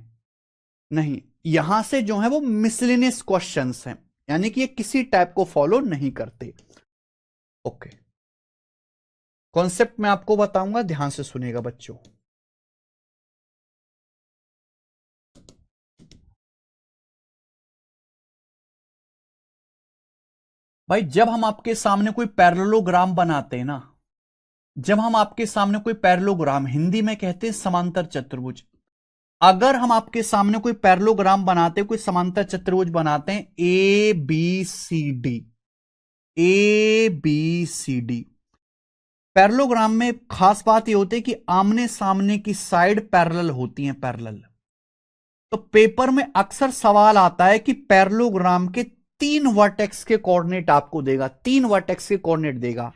नहीं, यहां से जो है वो मिसलेनियस क्वेश्चंस हैं, यानी कि ये किसी टाइप को फॉलो नहीं करते। ओके, कॉन्सेप्ट मैं आपको बताऊंगा, ध्यान से सुनिएगा बच्चों। भाई जब हम आपके सामने कोई पैरेललोग्राम बनाते हैं ना, जब हम आपके सामने कोई पैरेललोग्राम, हिंदी में कहते हैं समांतर चतुर्भुज, अगर हम आपके सामने कोई पैरेललोग्राम बनाते हैं, कोई समांतर चतुर्भुज बनाते हैं, A B C D, A B C D, parallelogram में खास बात यह होती है कि आमने सामने की साइड पैरेलल होती हैं, पैरेलल। तो पेपर में अक्सर सवाल आता है कि पैरेललोग्राम के 3 वर्टेक्स के कोऑर्डिनेट आपको देगा, 3 वर्टेक्स के कोऑर्डिनेट देगा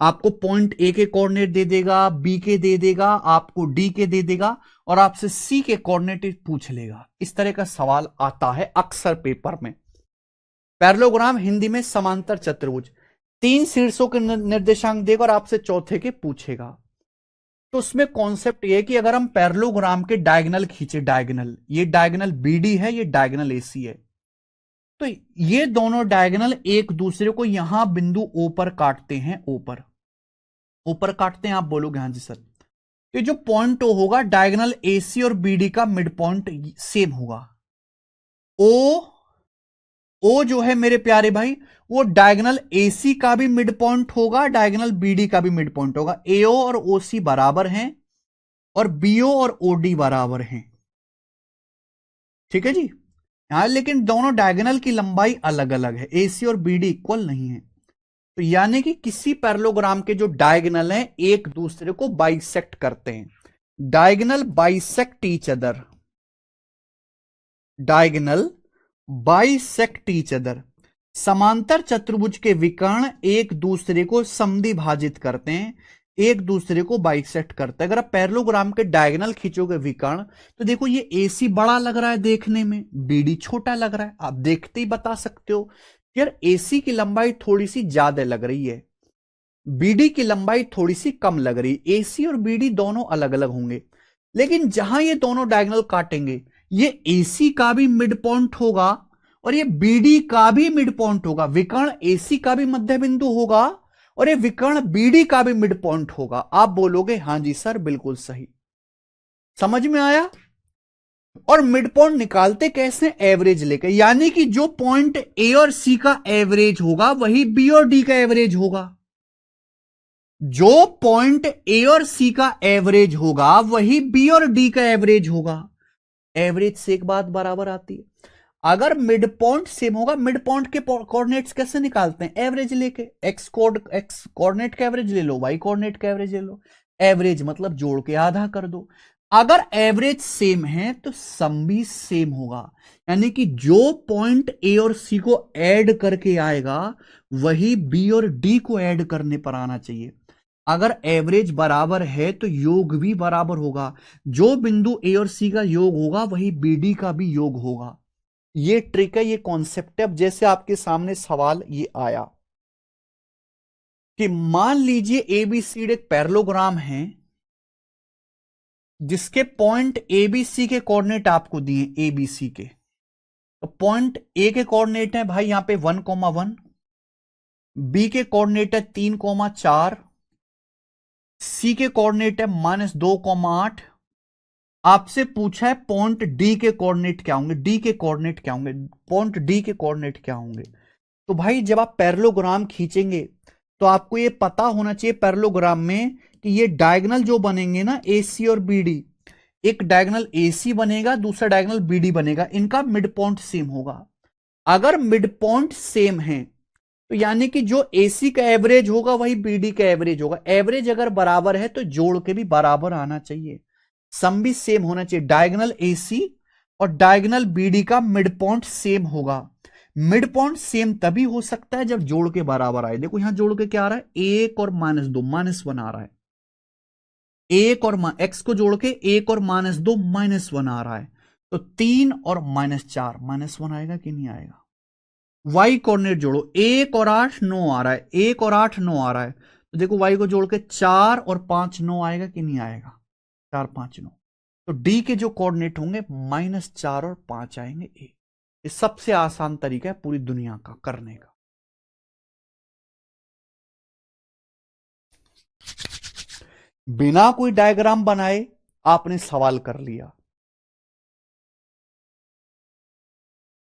आपको। पॉइंट ए के कोऑर्डिनेट दे देगा, बी के दे देगा, आपको डी के दे देगा, और आपसे सी के कोऑर्डिनेट पूछ लेगा। इस तरह का सवाल आता है अक्सर पेपर में। पैरेललोग्राम हिंदी में समांतर चतुर्भुज, 3 शीर्षों के निर्देशांक देगा और आपसे चौथे के पूछेगा। तो उसमें कॉन्सेप्ट ये है कि अगर हम पैरेललोग्राम के डायगोनल खींचे, डायगोनल, ये डायगोनल बीडी है, ये डायगोनल एसी है, तो ये दोनों डायगोनल एक दूसरे को यहां बिंदु ओ पर काटते हैं, ऊपर काटते हैं। आप बोलोगे हाँ जी सर, ये जो पॉइंट ओ होगा, डायगोनल एसी और बीडी का मिड पॉइंट सेम होगा। ओ जो है मेरे प्यारे भाई, वो डायगोनल एसी का भी मिड पॉइंट होगा, डायगोनल बीडी का भी मिड पॉइंट होगा। एओ और ओसी बराबर हैं और बीओ और ओडी बराबर हैं, ठीक है जी। यहां लेकिन दोनों डायगोनल की लंबाई अलग अलग है, एसी और बीडी इक्वल नहीं है। तो यानी कि किसी पैरेललोग्राम के जो डायगोनल हैं एक दूसरे को बाइसेक्ट करते हैं, diagonal bisect each other, diagonal bisect each other. समांतर चतुर्भुज के विकर्ण एक दूसरे को समद्विभाजित करते हैं, एक दूसरे को बाइसेक्ट करते हैं। अगर आप पैरेललोग्राम के डायगोनल खींचोगे विकर्ण, तो देखो ये एसी बड़ा लग रहा है देखने में, बीडी छोटा लग रहा है। आप देखते ही बता सकते हो यार एसी की लंबाई थोड़ी सी ज्यादा लग रही है, बीडी की लंबाई थोड़ी सी कम लग रही है। एसी और बीडी दोनों अलग अलग होंगे, लेकिन जहां ये दोनों डायगोनल काटेंगे, ये एसी का भी मिड पॉइंट होगा और ये बीडी का भी मिड पॉइंट होगा। विकर्ण एसी का भी मध्य बिंदु होगा और ये विकर्ण बीडी का भी मिड पॉइंट होगा। आप बोलोगे हां जी सर बिल्कुल सही, समझ में आया। और मिड पॉइंट निकालते कैसे, एवरेज लेकर, यानी कि जो पॉइंट ए और सी का एवरेज होगा वही बी और डी का एवरेज होगा। जो पॉइंट ए और सी का एवरेज होगा वही बी और डी का एवरेज होगा। एवरेज से एक बात बराबर आती है। अगर मिड पॉइंट सेम होगा, मिड पॉइंट के कोऑर्डिनेट्स कैसे निकालते हैं, एवरेज लेके, एक्स कोऑर्डिनेट का एवरेज ले लो, वाई कोऑर्डिनेट का एवरेज ले लो। एवरेज मतलब जोड़ के आधा कर दो। अगर एवरेज सेम है तो सम भी सेम होगा, यानी कि जो पॉइंट ए और सी को ऐड करके आएगा वही बी और डी को ऐड करने पर आना चाहिए। अगर एवरेज बराबर है तो योग भी बराबर होगा, जो बिंदु ए और सी का योग होगा वही बी डी का भी योग होगा। ये ट्रिक है, ये कॉन्सेप्ट है। अब जैसे आपके सामने सवाल ये आया कि मान लीजिए एबीसी एक पैरेललोग्राम है जिसके पॉइंट एबीसी के कोऑर्डिनेट आपको दिए, एबीसी के। तो पॉइंट ए के कोऑर्डिनेट है भाई यहां पे 1,1, बी के कोऑर्डिनेट है 3,4, सी के कोऑर्डिनेट है -2,8। आपसे पूछा है पॉइंट डी के कोऑर्डिनेट क्या होंगे, डी के कोऑर्डिनेट क्या होंगे, पॉइंट डी के कोऑर्डिनेट क्या होंगे। तो भाई जब आप पैरेललोग्राम खींचेंगे तो आपको ये पता होना चाहिए पैरेललोग्राम में कि ये डायगोनल जो बनेंगे ना एसी और बीडी, एक डायगोनल एसी बनेगा, दूसरा डायगोनल बीडी बनेगा, इनका मिड पॉइंट सेम होगा। अगर मिड पॉइंट सेम है तो यानी कि जो एसी का एवरेज होगा वही बीडी का एवरेज होगा। एवरेज अगर बराबर है तो जोड़ के भी बराबर आना चाहिए, सम भी सेम होना चाहिए। डायगोनल एसी और डायगोनल बीडी का मिड पॉइंट सेम होगा। मिड पॉइंट सेम तभी हो सकता है जब जोड़ के बराबर आए। देखो यहां जोड़ के क्या आ रहा है, 1 और -2, -1 आ रहा है। 1 और एक्स को जोड़ के 1 और -2 -1 आ रहा है। तो 3 और -4, -1 आएगा कि नहीं आएगा। वाई कोऑर्डिनेट जोड़ो, 1 और 8 9 आ रहा है, 1 और 8 9 आ रहा है, तो देखो वाई को जोड़ के 4 और 5 9 आएगा कि नहीं आएगा, 4 5 9। तो डी के जो कोऑर्डिनेट होंगे -4 और 5 आएंगे। ये सबसे आसान तरीका है पूरी दुनिया का करने का। बिना कोई डायग्राम बनाए आपने सवाल कर लिया।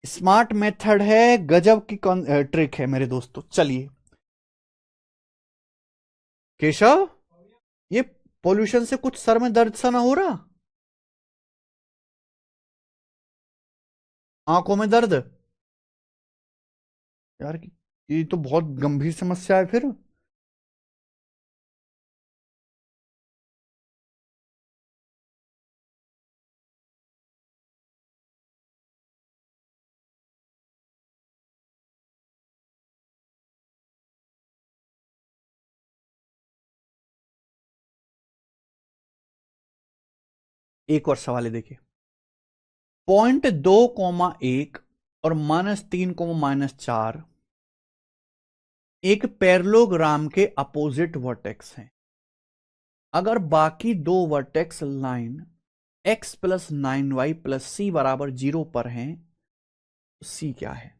स्मार्ट मेथड है, गजब की ट्रिक है मेरे दोस्तों। चलिए केशव, ये पोल्यूशन से कुछ सर में दर्द सा ना हो रहा, आंखों में दर्द? यार ये तो बहुत गंभीर समस्या है फिर। एक और सवाल है देखिए, 0.2,1 और -3,-4 एक पैरेललोग्राम के अपोजिट वर्टेक्स हैं। अगर बाकी दो vertex line x + 9y + c = 0 पर हैं, तो c क्या है?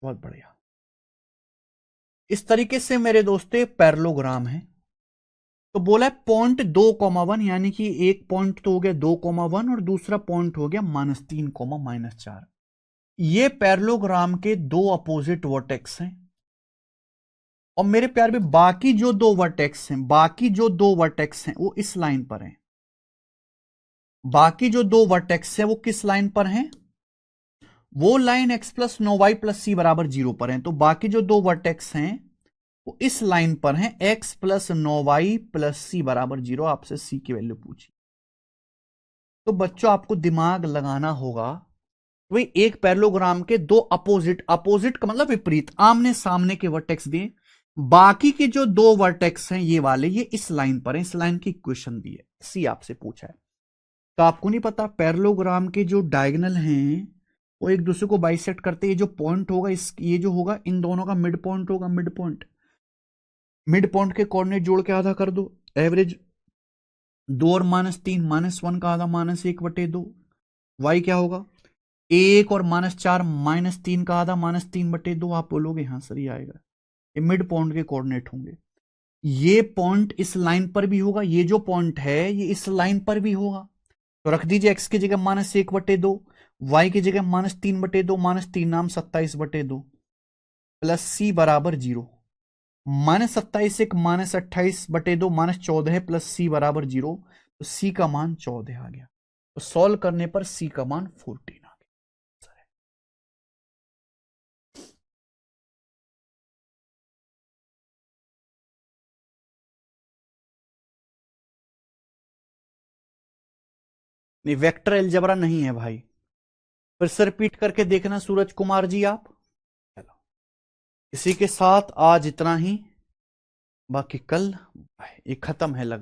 बहुत बढ़िया। इस तरीके से मेरे दोस्तों पैरेललोग्राम है। तो बोला है 0.2,1, यानी कि एक पॉइंट तो हो गया 2,1 और दूसरा पॉइंट हो गया -3,-4। ये पैरेललोग्राम के दो अपोजिट वर्टेक्स हैं। और मेरे प्यार में बाकी जो दो वर्टेक्स हैं, बाकी जो दो वर्टेक्स हैं वो इस लाइन पर हैं। बाकी जो दो वर्टेक्स हैं वो किस लाइन पर हैं? वो लाइन x + 9y + c = 0 पर है। तो बाकी जो दो वर्टेक्स हैं वो इस लाइन पर हैं, x + 9y + c = 0। आपसे c की वैल्यू पूछी, तो बच्चों आपको दिमाग लगाना होगा। वही एक पैरेललोग्राम के दो अपोजिट, अपोजिट का मतलब विपरीत, आमने सामने के वर्टेक्स दिए। बाकी के जो दो वर्टेक्स हैं ये वाले, ये इस लाइन पर हैं। इस लाइन की इक्वेशन दी है, सी आपसे पूछा है। तो आपको नहीं पता पैरेललोग्राम के जो डायगोनल हैं वो एक दूसरे को बाइसेक्ट करते हैं। ये जो पॉइंट होगा, इस ये जो होगा इन दोनों का मिड पॉइंट होगा। मिड पॉइंट, मिड पॉइंट के कोऑर्डिनेट जोड़ के आधा कर दो। एवरेज 2 और -3, -1 का आधा -1/2। वाई क्या होगा? 1 और -4, -3 का आधा -3/2। आप बोलोगे हाँ सर ये आएगा, ये मिड पॉइंट के कोऑर्डिनेट होंगे। ये पॉइंट इस लाइन पर भी होगा, ये जो पॉइंट है ये इस लाइन पर भी होगा। तो रख दीजिए x की जगह -1/2, y की जगह -3/2, -3 नाम 27/2 प्लस c = 0। -27 1 -28/2 -14 plus c = 0। तो c का मान 14 आ गया। तो सॉल्व करने पर c का मान 14 आ गया। नहीं, वेक्टर अलजेब्रा नहीं है भाई। फिर से रिपीट करके देखना सूरज कुमार जी आप। चलो इसी के साथ आज इतना ही, बाकी कल ये खत्म है लग